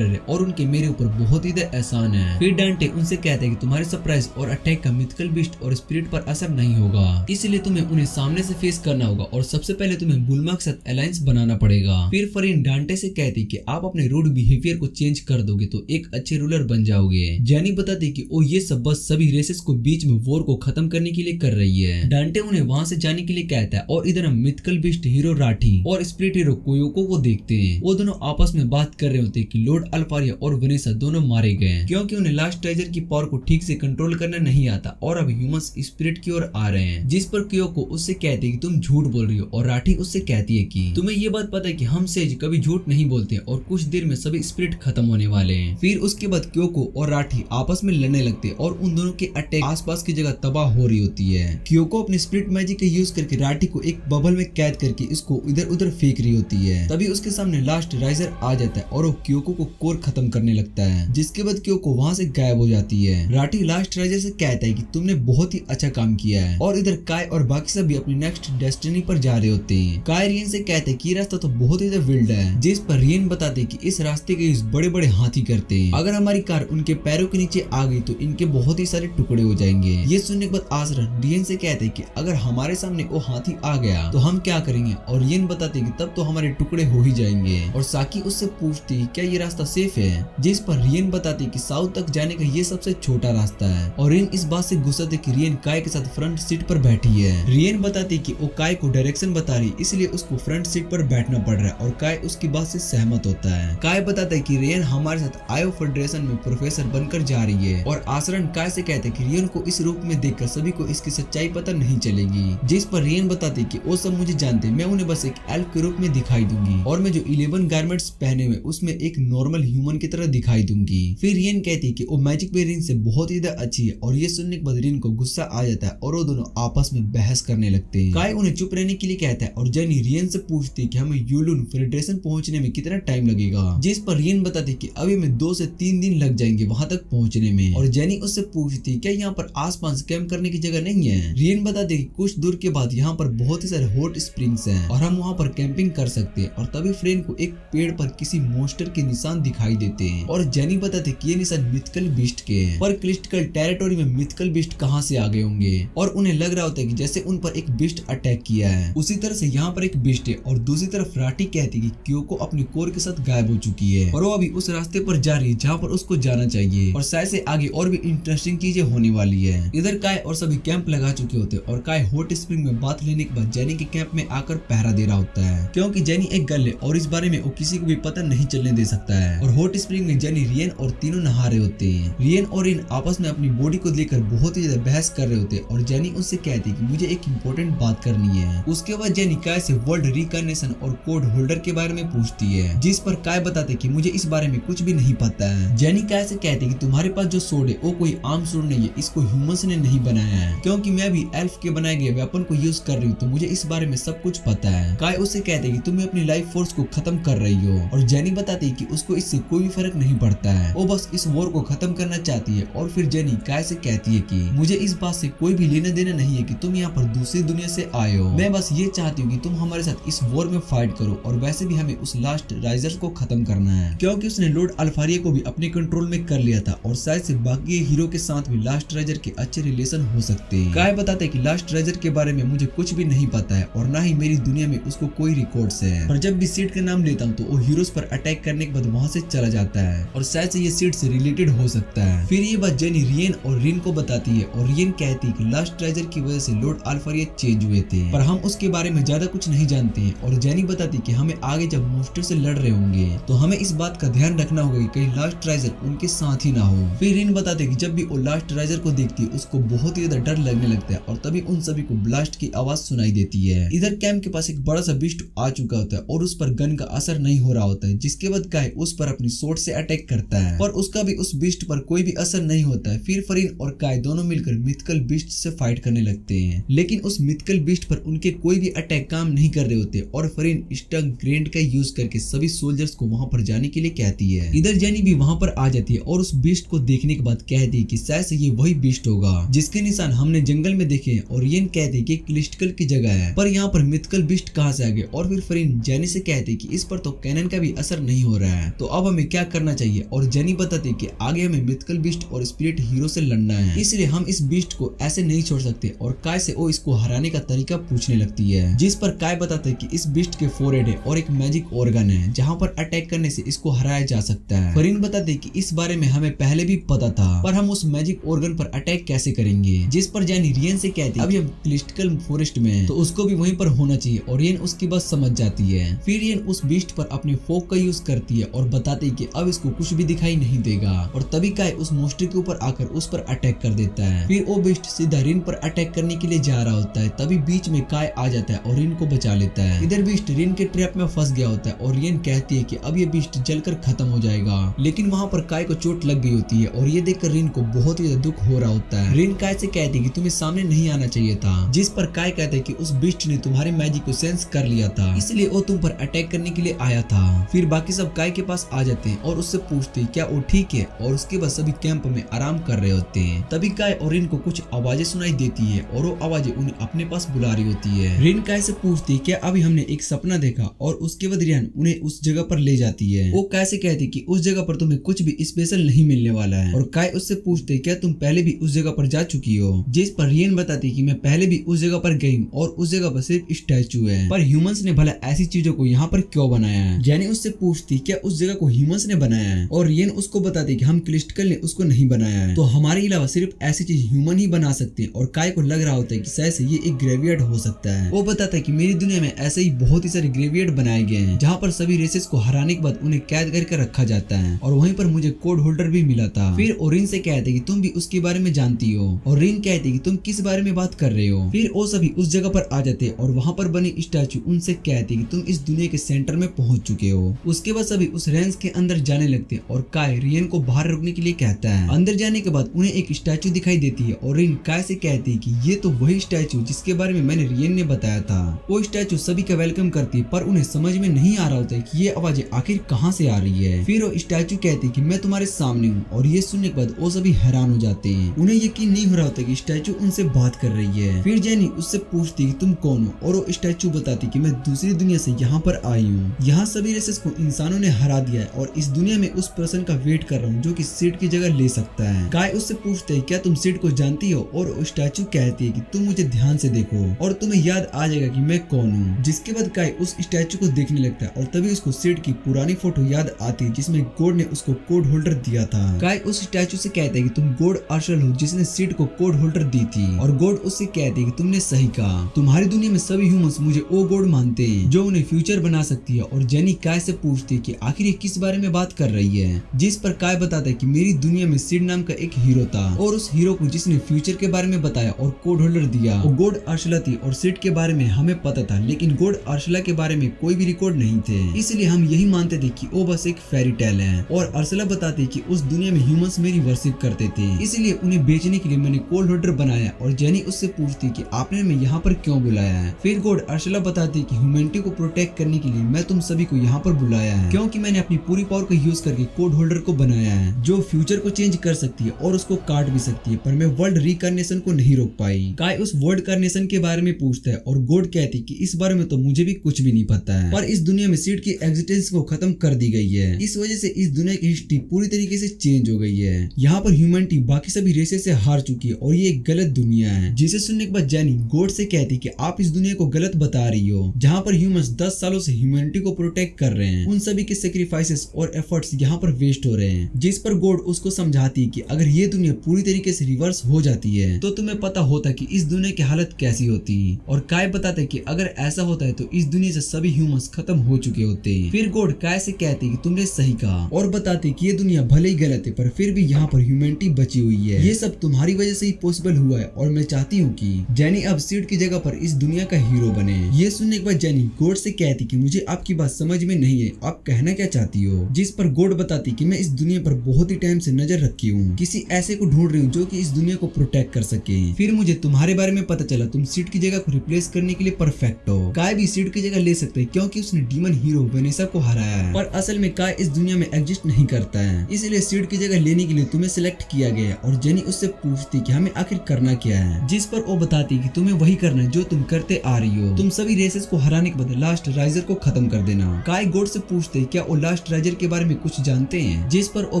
है और उनके मेरे ऊपर बहुत ही एहसान है। फिर डांटे उनसे कहते हैं कि तुम्हारे सरप्राइज और अटैक का मिथिकल बीस्ट और स्पिरिट पर असर नहीं होगा, इसलिए तुम्हें उन्हें सामने से फेस करना होगा और सबसे पहले तुम्हें बुलमा के साथ अलायंस बनाना पड़ेगा। फिर फ्रीन डांटे से कहती कि आप अपने रूड बिहेवियर को चेंज कर दोगे तो एक अच्छे रूलर बन जाओगे। जेनी बताती कि वो ये सब बस सभी रेसेस को बीच में वॉर को खत्म करने के लिए कर रही है। डांटे उन्हें वहाँ से जाने के लिए कहता है और इधर हम मिथिकल बीस्ट हीरो राठी और स्पिरिट हीरो कोयोको को देखते हैं। वो दोनों आपस में बात कर रहे होते हैं कि लॉर्ड अल्फारिया और टेरेसा दोनों मारे गए क्योंकि उन्हें लास्ट ट्रेजर की पावर को ठीक से कंट्रोल करना नहीं आता और अब ह्यूमंस स्पिरिट की ओर आ रहे हैं, जिस पर क्योको उससे कहती है कि तुम झूठ बोल रही हो और राठी उससे कहती है कि तुम्हें ये बात पता है कि हम सेज कभी झूठ नहीं बोलते और कुछ देर में सभी स्पिरिट खत्म होने वाले हैं। फिर उसके बाद क्योको और राठी आपस में लड़ने लगते हैं और उन दोनों के अटैक आसपास की जगह तबाह हो रही होती है। क्योको अपने स्पिरिट मैजिक का यूज करके राठी को एक बबल में कैद करके इसको इधर उधर फेंक रही होती है। तभी उसके सामने लास्ट राइजर आ जाता है और वो क्योको को कोर खत्म करने लगता है, जिसके बाद क्योको वहाँ से गायब हो जाती है। राठी लास्ट राइजर से कहता है कि तुमने बहुत ही अच्छा काम किया है और इधर काय और बाकी सब भी अपनी नेक्स्ट डेस्टिनी पर जा रहे होते हैं। काय रियन से कहते हैं कि ये रास्ता तो बहुत ही विल्ड है, जिस पर रियन बताते हैं कि इस रास्ते के यूज बड़े बड़े हाथी करते हैं। अगर हमारी कार उनके पैरों के नीचे आ गई तो इनके बहुत ही सारे टुकड़े हो जाएंगे। ये सुनने के बाद आसरन रियन से कहते हैं कि अगर हमारे सामने वो हाथी आ गया तो हम क्या करेंगे, और रियन बताते हैं कि तब तो हमारे टुकड़े हो ही जाएंगे। और साकी उससे पूछती है क्या ये रास्ता सेफ है, जिस पर रियन बताती है कि साउथ तक जाने का ये सबसे छोटा रास्ता है। और रियन इस बात से गुस्सा थे कि रियन काय के साथ फ्रंट सीट पर बैठी है। रियन बताती कि वो काय को डायरेक्शन बता रही इसलिए उसको फ्रंट सीट पर बैठना पड़ रहा है और काय उसकी बात से सहमत होता है। काय बताता है कि रियन हमारे साथ आयो फेडरेशन में प्रोफेसर बनकर जा रही है और आसरन काय से कहते हैं कि रियन को इस रूप में देखकर सभी को इसकी सच्चाई पता नहीं चलेगी, जिस पर रियन बताती कि वो सब मुझे जानते, मैं उन्हें बस एक एल्फ के रूप में दिखाई दूंगी और मैं जो 11 गारमेंट्स पहने हुए उसमें एक नॉर्मल ह्यूमन की तरह दिखाई दूंगी। फिर रियन कहती है कि वो मैजिक में रिन से बहुत ही ज्यादा अच्छी है और ये सुनने के बाद रिन को गुस्सा आ जाता है और वो दोनों आपस में बहस करने लगते हैं। काय उन्हें चुप रहने के लिए कहता है और जेनी रियन से पूछती है कि हमें यूलुन फेडरेशन पहुंचने में कितना टाइम लगेगा, जिस पर रियन बताती है कि अभी में 2 से 3 दिन लग जाएंगे वहां तक पहुंचने में। और जेनी उससे पूछती है क्या यहाँ पर आसपास कैंप करने की जगह नहीं है। रियन बताती है कि कुछ दूर के बाद यहाँ पर बहुत ही सारे हॉट स्प्रिंग्स हैं और हम वहाँ पर कैंपिंग कर सकते हैं। और तभी फ्रेन को एक पेड़ पर किसी मोस्टर के निशान दिखाई देते हैं और जेनी बताते कि ये निशान मिथिकल बीस्ट के हैं, पर क्रिस्टल टेरिटोरी में मिथिकल बीस्ट कहाँ से आ गए होंगे। और उन्हें लग रहा होता है कि जैसे उन पर एक बीस्ट अटैक किया है, उसी तरह से यहाँ पर एक बीस्ट है। और दूसरी तरफ राठी कहती है कि क्योको अपनी कोर के साथ गायब हो चुकी है और वो अभी उस रास्ते पर जा रही है जहाँ पर उसको जाना चाहिए और शायद से आगे और भी इंटरेस्टिंग चीजें होने वाली है। इधर काय और सभी कैंप लगा चुके होते और काय हॉट स्प्रिंग में बात लेने के बाद जेनी के कैंप में आकर पहरा दे रहा होता है, क्योंकि जेनी एक गर्ल है और इस बारे में वो किसी को भी पता नहीं चलने दे सकता है। और हॉट स्प्रिंग में जेनी रियन और तीनों नहा रहे होते हैं। रियन और रिन आपस में अपनी बॉडी को लेकर बहुत ही ज्यादा बहस कर रहे होते हैं और जेनी उससे कहती है कि मुझे एक इम्पोर्टेंट बात करनी है। उसके बाद जेनी काय से वर्ल्ड रिकॉग्निशन और कोड होल्डर के बारे में पूछती है, जिस पर काय बताते कि मुझे इस बारे में कुछ भी नहीं पता है। जेनी काय से कहती है कि तुम्हारे पास जो सोड है वो कोई आम सोड नहीं है, इसको ह्यूमंस ने नहीं बनाया है, क्योंकि मैं भी एल्फ के बनाए गए वेपन को यूज कर रही हूँ तो मुझे इस बारे में सब कुछ पता है। काय उससे कहते कि तुम अपनी लाइफ फोर्स को खत्म कर रही हो और जेनी बताती कि उसको इससे कोई भी फर्क नहीं पड़ता है, वो बस इस वॉर को खत्म करना चाहती है। और फिर जेनी काय से कहती है कि मुझे इस बात से कोई भी लेना देना नहीं है कि तुम यहाँ पर दूसरी दुनिया से आए हो, मैं बस ये चाहती हूँ कि तुम हमारे साथ इस वॉर में फाइट करो और वैसे भी हमें उस लास्ट राइजर्स को खत्म करना है, क्योंकि उसने लॉर्ड अल्फारिया को भी अपने कंट्रोल में कर लिया था और शायद से बाकी हीरो के साथ भी लास्ट राइजर के अच्छे रिलेशन हो सकते हैं। काय बताते कि लास्ट राइजर के बारे में मुझे कुछ भी नहीं पता है और ना ही मेरी दुनिया में उसको कोई रिकॉर्ड्स है, पर जब भी सीड का नाम लेता हूँ तो वो हीरोज पर अटैक करने के बाद वहाँ से चला जाता है और शायद से ये सीड से रिलेटेड हो सकता है। फिर ये बात जेनी रियन और रिन को बताती है और रियन कहती है कि लास्ट राइजर की वजह से लॉर्ड अल्फारिया चेंज हुए थे, पर हम उसके बारे में ज्यादा कुछ नहीं जानते हैं। और जेनी बताती कि हमें आगे जब मोस्टर से लड़ रहे होंगे तो हमें इस बात का ध्यान रखना होगा कि कहीं लास्ट राइजर उनके साथ ही ना हो। फिर रिन बताते कि जब भी वो लास्ट राइजर को देखती है उसको बहुत ही ज्यादा डर लगने लगता है और तभी उन सभी को ब्लास्ट की आवाज सुनाई देती है। इधर कैंप के पास एक बड़ा सा बीस्ट आ चुका होता है और उस पर गन का असर नहीं हो रहा होता है, जिसके बाद काय उस पर अपनी सोर्ड से अटैक करता है पर उसका भी उस बीस्ट पर कोई भी असर नहीं होता है। फिर फरीन और काय दोनों मिलकर मिथिकल बीस्ट से फाइट करने लगते हैं, लेकिन उस मिथिकल बीस्ट पर उनके कोई भी अटैक काम नहीं कर रहे होते और फरीन स्टंग ग्रेंड का यूज करके सभी सोल्जर्स को वहां पर जाने के लिए कहती है। इधर जेनी भी वहां पर आ जाती है और उस बीस्ट को देखने के बाद कहती है कि शायद से ये वही बीस्ट होगा जिसके निशान हमने जंगल में देखे हैं और रियन कहते कि क्रिस्टल की जगह है, पर यहाँ पर मिथिकल बीस्ट कहाँ से आ गए। और फिर फरीन जेनी से कहते कि इस पर तो कैनन का भी असर नहीं हो रहा है, तो अब हमें क्या करना चाहिए। और जेनी बताती कि आगे हमें मिथिकल बीस्ट और स्पिरिट हीरो से लड़ना है, इसलिए हम इस बीस्ट को ऐसे नहीं छोड़ सकते। और काय से वो इसको हराने का तरीका पूछने लगती है, जिस पर काय बताते कि इस बीस्ट के फोरहेड है और एक मैजिक ऑर्गन है जहाँ पर अटैक करने से इसको हराया जा सकता है। फरीन बताते कि इस बारे में हमें पहले भी पता था, पर हम उस मैजिक ऑर्गन पर अटैक कैसे करेंगे। जिस पर जेनी रियन से कहती है अभी हम क्रिस्टल फॉरेस्ट में है तो उसको भी वहीं पर होना चाहिए और रियन उसकी बात समझ जाती है। फिर रियन उस बीस्ट पर अपने फोक का यूज करती है और बताती है कि अब इसको को कुछ भी दिखाई नहीं देगा और तभी काय उस मोस्टर के ऊपर आकर उस पर अटैक कर देता है। फिर वो बिस्ट सीधा रिन पर अटैक करने के लिए जा रहा होता है, तभी बीच में काय आ जाता है और रिन को बचा लेता है। इधर बिस्ट रिन के ट्रैप में फंस गया होता है और रिन कहती है कि अब ये बिस्ट जलकर खत्म हो जाएगा, लेकिन वहाँ पर काय को चोट लग गई होती है और ये देखकर रिन को बहुत ही दुख हो रहा होता है। रिन काय से कहती है कि तुम्हें सामने नहीं आना चाहिए था, जिस पर काय कहते हैं कि उस बिस्ट ने तुम्हारे मैजिक को सेंस कर लिया था, इसलिए वो तुम पर अटैक करने के लिए आया था। फिर बाकी सब काय के पास आ जाते हैं और उससे पूछते हैं क्या वो ठीक है, और उसके बाद सभी कैंप में आराम कर रहे होते हैं। तभी काय और रिन को कुछ आवाजें सुनाई देती है और वो आवाजें उन्हें अपने पास बुला रही होती है। रिन काय से पूछती है क्या अभी हमने एक सपना देखा, और उसके बाद रियान उन्हें उस जगह पर ले जाती है। वो काय से कहती कि उस जगह पर तुम्हें कुछ भी स्पेशल नहीं मिलने वाला है, और काय उससे पूछते क्या तुम पहले भी उस जगह पर जा चुकी हो, जिस पर रियान बताती कि मैं पहले भी उस जगह पर गई और उस जगह पर सिर्फ स्टैचू है, पर ह्यूमंस ने भला ऐसी चीजों को यहाँ पर क्यों बनाया है। जेनी उससे पूछती क्या उस जगह को ह्यूमंस ने बनाया है, और रियन उसको बताती कि हम क्लिस्टल ने उसको नहीं बनाया है, तो हमारे अलावा सिर्फ ऐसी चीज ह्यूमन ही बना सकते हैं। और काय को लग रहा होता है कि शायद से ये एक ग्रेवयार्ड हो सकता है। वो बताता है कि मेरी दुनिया में ऐसे ही बहुत ही सारे ग्रेवयार्ड बनाए गए हैं जहाँ पर सभी रेसेस को हराने के बाद उन्हें कैद करके रखा जाता है, और वहीं पर मुझे कोड होल्डर भी मिला था। फिर ओरिन से कहते कि तुम भी उसके बारे में जानती हो, और रिन कहती कि तुम किस बारे में बात कर रहे हो। फिर वो सभी उस जगह पर आ जाते और वहाँ पर बनी स्टैचू उनसे कहती कि तुम इस दुनिया के सेंटर में पहुंच चुके हो। उसके बाद सभी उस रेंज के अंदर जाने लगते और काय रियन को बाहर रुकने के लिए कहता है। अंदर जाने के बाद उन्हें एक स्टैचू दिखाई देती है और रिन काय से कहती है कि ये तो वही स्टैचू जिसके बारे में मैंने रियन ने बताया था। वो स्टैचू सभी का वेलकम करती है, पर उन्हें समझ में नहीं आ रहा होता है कि ये आवाजें आखिर कहाँ से आ रही है। फिर वो स्टैचू कहती है कि मैं तुम्हारे सामने हूँ, और ये सुनने के बाद वो सभी हैरान हो जाते हैं। उन्हें यकीन नहीं हो रहा होता कि स्टैचू उनसे बात कर रही है। फिर जेनी उससे पूछती कि तुम कौन हो, और वो स्टैचू बताती कि मैं दूसरी दुनिया से यहाँ पर आई हूँ। यहाँ सभी रेसेस को इंसानों ने हरा दिया है और इस दुनिया में उस पर्सन का वेट कर रहा हूँ जो कि सीड की जगह ले सकता है। काय उससे पूछते है क्या तुम सीड को जानती हो, और स्टैचू कहती है कि तुम मुझे ध्यान से देखो और तुम्हें याद आ जाएगा कि मैं कौन हूँ। जिसके बाद काय उस स्टैचू को देखने लगता है और तभी उसको सीड की पुरानी फोटो याद आती है जिसमें गॉड ने उसको कोड होल्डर दिया था। काय उस स्टैचू से कहता है कि तुम गॉड अर्शल हो जिसने सीड को कोड होल्डर दी थी, और गॉड उससे कहती है कि तुमने सही कहा, तुम्हारी दुनिया में सभी ह्यूमंस मुझे वो गॉड मानते हैं जो उन्हें फ्यूचर बना सकती है। और जेनी काय से पूछती है कि आखिर ये किस बारे में बात कर रही है, जिस पर काय बताता है कि मेरी दुनिया में सीड नाम का एक हीरो था, और उस हीरो को जिसने फ्यूचर के बारे में बताया और कोड होल्डर दिया वो गॉड अर्शला थी, और सीड के बारे में हमें पता था लेकिन गॉड अर्शला के बारे में कोई भी रिकॉर्ड नहीं थे, इसलिए हम यही मानते थे कि वो बस एक फेरी टेल है। और अर्शला बताती कि उस दुनिया में ह्यूमंस मेरी वर्शिप करते थे, इसलिए उन्हें बेचने के लिए मैंने कोड होल्डर बनाया। और जेनी उससे पूछती कि आपने मैं यहाँ पर क्यों बुलाया है। फिर गॉड अर्शला बताती कि ह्यूमैनिटी को प्रोटेक्ट करने के लिए मैं तुम सभी को यहाँ पर बुलाया है, क्योंकि मैंने अपनी पूरी पावर को यूज करके कोड होल्डर को बनाया है जो फ्यूचर को चेंज कर सकती है और उसको काट भी सकती है, पर मैं वर्ल्ड रिकार्नेशन को नहीं रोक पाई। काय उस वर्ल्ड कार्नेशन के बारे में पूछता है और गॉड कहती कि इस बारे में तो मुझे भी कुछ भी नहीं पता है, पर इस दुनिया में सीड की एग्जिस्टेंस को खत्म कर दी गई है, इस वजह से इस दुनिया की हिस्ट्री पूरी तरीके से चेंज हो गई है। यहाँ पर ह्यूमैनिटी बाकी सभी रेसे से हार चुकी है और ये एक गलत दुनिया है। जिसे सुनने के बाद जेनी गॉड से कहती कि आप इस दुनिया को गलत बता रही हो, जहाँ पर ह्यूमंस 10 सालों से ह्यूमैनिटी को प्रोटेक्ट कर रहे हैं, उन सभी के सेक्रीफाइसेस और एफर्ट्स यहाँ पर वेस्ट हो रहे हैं। जिस पर गॉड उसको समझाती है कि अगर ये दुनिया पूरी तरीके से रिवर्स हो जाती है तो तुम्हें पता होता कि इस दुनिया की हालत कैसी होती। और काय बताता है कि अगर ऐसा होता है तो इस दुनिया से सभी ह्यूमंस खत्म हो चुके होते। फिर गॉड काय से कहती कि तुमने सही कहा, और बताते कि ये दुनिया भले ही गलत है पर फिर भी यहाँ पर ह्यूमैनिटी बची हुई है, ये सब तुम्हारी वजह से ही पॉसिबल हुआ है, और मैं चाहती हूँ कि जेनी अब सीड की जगह पर इस दुनिया का हीरो बने। ये सुनने के बाद जेनी गॉड से कहती कि मुझे आपकी बात समझ में नहीं है, आप कहना क्या चाहती हो। जिस पर गॉड बताती कि मैं इस दुनिया पर बहुत ही टाइम से नजर रखी हूँ, किसी ऐसे को ढूंढ रही हूँ जो कि इस दुनिया को प्रोटेक्ट कर सके। फिर मुझे तुम्हारे बारे में पता चला तुम सीड की जगह को रिप्लेस करने के लिए परफेक्ट हो। काय भी सीड की जगह ले सकते हैं क्योंकि उसने डीमन हीरो वेनेसा को हराया है, पर असल में काय इस दुनिया में एग्जिस्ट नहीं करता है, इसलिए सीड की जगह लेने के लिए तुम्हें सिलेक्ट किया गया। और जेनी उससे पूछती कि हमें आखिर करना क्या है, जिस पर वो बताती कि तुम्हें वही करना है जो तुम करते आ रही हो, तुम सभी रेसेस को हराने के बाद लास्ट राइजर को खत्म कर देना। काय गॉड से पूछते क्या वो लास्ट राइजर के बारे में कुछ जानते हैं, जिस पर वो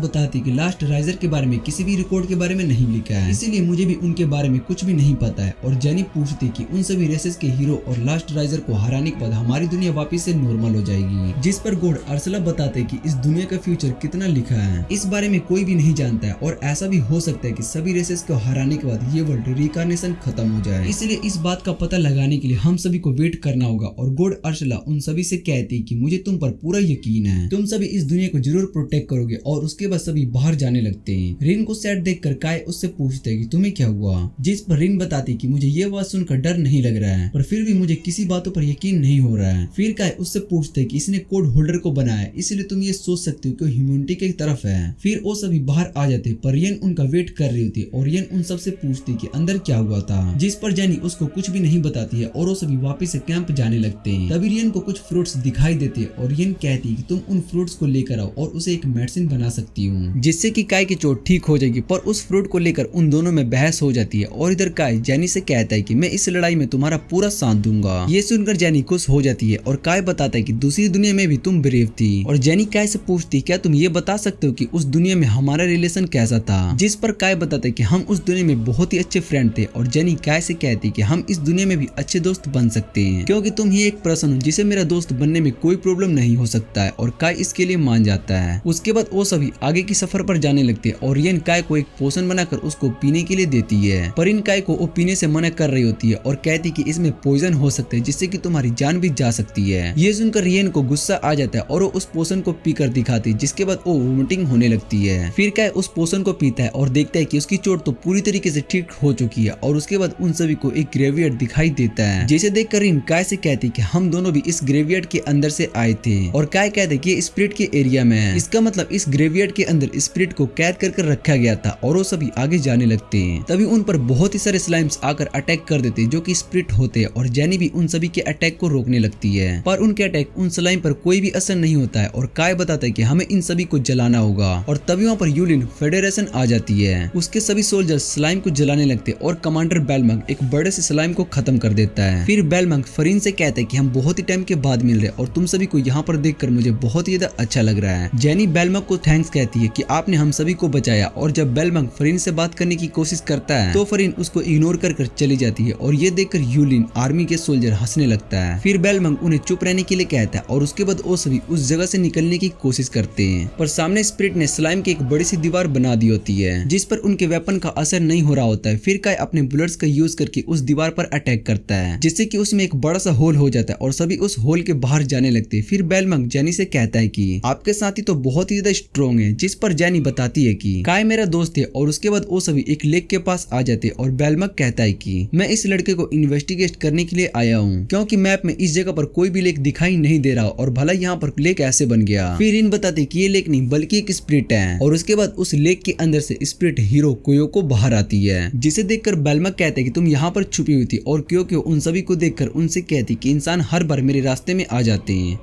बताती कि लास्ट राइजर के बारे में किसी भी रिकॉर्ड के बारे में नहीं लिखा है, इसीलिए मुझे भी उनके बारे में कुछ भी नहीं पता है। और जेनी पूछती कि उन सभी रेसेस के हीरो और लास्ट राइजर को हराने के बाद हमारी दुनिया वापस से नॉर्मल हो जाएगी। जिस पर गॉड अर्सला बताते कि इस दुनिया का फ्यूचर कितना लिखा है इस बारे में कोई भी नहीं जानता है, और ऐसा भी हो सकता है कि सभी रेसेस को हराने के बाद ये वर्ल्ड रिकार्नेशन खत्म हो जाए, इसलिए इस बात का पता लगाने के लिए हम सभी को वेट करना होगा। और गॉड अर्सला उन सभी से कहती कि मुझे तुम पर पूरा यकीन है, तुम सभी इस दुनिया को जरूर प्रोटेक्ट करोगे। और उसके बाद सभी बाहर जाने लगते हैं। रिन को सैड देखकर काय उससे पूछते है कि तुम्हें क्या हुआ, जिस पर रिन बताती कि मुझे ये बात सुनकर डर नहीं लग रहा है, पर फिर भी मुझे किसी बातों पर यकीन नहीं हो रहा है। फिर काय उससे पूछते है कि इसने कोड होल्डर को बनाया, इसलिए तुम ये सोच सकते हो कि ह्यूमैनिटी की तरफ है। फिर वो सभी बाहर आ जाते, पर रियन उनका वेट कर रही होती और रियन उन सबसे पूछती कि अंदर क्या हुआ था, जिस पर जेनी उसको कुछ भी नहीं बताती है और वो सभी वापस से कैंप जाने लगते हैं। तभी रियन को कुछ फ्रूट्स दिखाई देते और रियन कहती है कि तुम उन फ्रूट्स को लेकर आओ और उसे एक मेडिसिन बना सकती हूँ, जिससे कि काय की चोट ठीक हो जाएगी। पर उस फ्रूट को लेकर उन दोनों में बहस हो जाती है और इधर काय जेनी से कहता है कि मैं इस लड़ाई में तुम्हारा पूरा साथ दूंगा। ये सुनकर जेनी खुश हो जाती है और काय बताता है कि दूसरी दुनिया में भी तुम ब्रेव थी। और जेनी काय से पूछती क्या तुम ये बता सकते हो कि उस दुनिया में हमारा रिलेशन कैसा था, जिस पर काय बताता है कि हम उस दुनिया में बहुत ही अच्छे फ्रेंड थे। और जेनी काय से कहती कि हम इस दुनिया में भी अच्छे दोस्त बन सकते हैं, क्योंकि तुम ही एक पर्सन हो जिसे मेरा दोस्त बनने में कोई प्रॉब्लम नहीं हो सकता है। और काय इसके लिए मान जाता है। उसके बाद वो सभी आगे की सफर पर जाने लगते हैं और रियन काय को एक पोशन बनाकर उसको पीने के लिए देती है। पर इन काय को वो पीने से मना कर रही होती है और कहती कि इसमें पॉइजन हो सकता है, जिससे कि तुम्हारी जान भी जा सकती है। ये सुनकर रियन को गुस्सा आ जाता है और वो उस पोशन को पीकर दिखाती है, जिसके बाद वो वोमिटिंग होने लगती है। फिर काय उस पोशन को पीता है और देखता है कि उसकी चोट तो पूरी तरीके से ठीक हो चुकी है। और उसके बाद उन सभी को एक ग्रेवयार्ड दिखाई देता है, जिसे देखकर रिन काय से कहती कि हम दोनों भी इस ग्रेवयार्ड के अंदर से आए थे। और काय कहते कि स्पिरिट के एरिया में है, इसका मतलब इस ग्रेवयार्ड के अंदर स्पिरिट को कैद कर रखा गया था। और वो सभी आगे जाने लगते हैं। तभी उन पर बहुत ही सारे स्लाइम्स आकर अटैक कर देते हैं, जो कि स्पिरिट होते हैं। और जेनी भी उन सभी के अटैक को रोकने लगती है, पर उनके अटैक उन स्लाइम पर कोई भी असर नहीं होता है। और काय बताता है कि हमें इन सभी को जलाना होगा। और तभी वहाँ पर यूलिन फेडरेशन आ जाती है। उसके सभी सोल्जर्स स्लाइम को जलाने लगते और कमांडर बेलमंग एक बड़े से स्लाइम को खत्म कर देता है। फिर बेलमंग फरीन से कहता है कि हम बहुत ही टाइम के बाद मिल रहे हैं और तुम सभी को यहाँ पर देखकर मुझे बहुत ही ज्यादा अच्छा लग रहा है। जेनी बेलमंग को थैंक्स कहती है कि आपने हम सभी को बचाया। और जब बेलमंग फरीन से बात करने की कोशिश करता है तो फरीन उसको इग्नोर कर चली जाती है। और ये देखकर यूलिन आर्मी के सोल्जर हंसने लगता है। फिर बेलमंग उन्हें चुप रहने के लिए कहता है और उसके बाद वो सभी उस जगह से निकलने की कोशिश करते हैं, पर सामने स्पिरिट ने स्लाइम की एक बड़ी सी दीवार बना दी होती है, जिस पर उनके वेपन का असर नहीं हो रहा होता है। फिर काय अपने बुलेट्स का यूज करके उस दीवार पर अटैक करता है, जिससे कि उसमें एक बड़ा सा होल हो जाता है और सभी उस होल के बाहर जाने लगते हैं। फिर बेलमंग जेनी से कहता है कि आपके साथी तो बहुत ही ज्यादा स्ट्रॉन्ग है, जिस पर जेनी बताती है कि काय मेरा दोस्त है। और उसके बाद वो सभी एक लेक के पास आ जाते और बेलमंग कहता है कि मैं इस लड़के को इन्वेस्टिगेट करने के लिए आया हूँ, क्योंकि मैप में इस जगह पर कोई भी लेक दिखाई नहीं दे रहा और भला यहाँ पर लेक ऐसे बन गया। फिर इन बताते कि ये लेक नहीं बल्कि एक स्पिरिट है। और उसके बाद उस लेक के अंदर से स्पिरिट हीरो क्योको बाहर आती है, जिसे देखकर बेलमंग कहते हैं कि तुम यहाँ पर छुपी हुई थी। और क्योको उन सभी को देखकर उनसे कहती कि इंसान हर बार मेरे रास्ते में आ जाते हैं।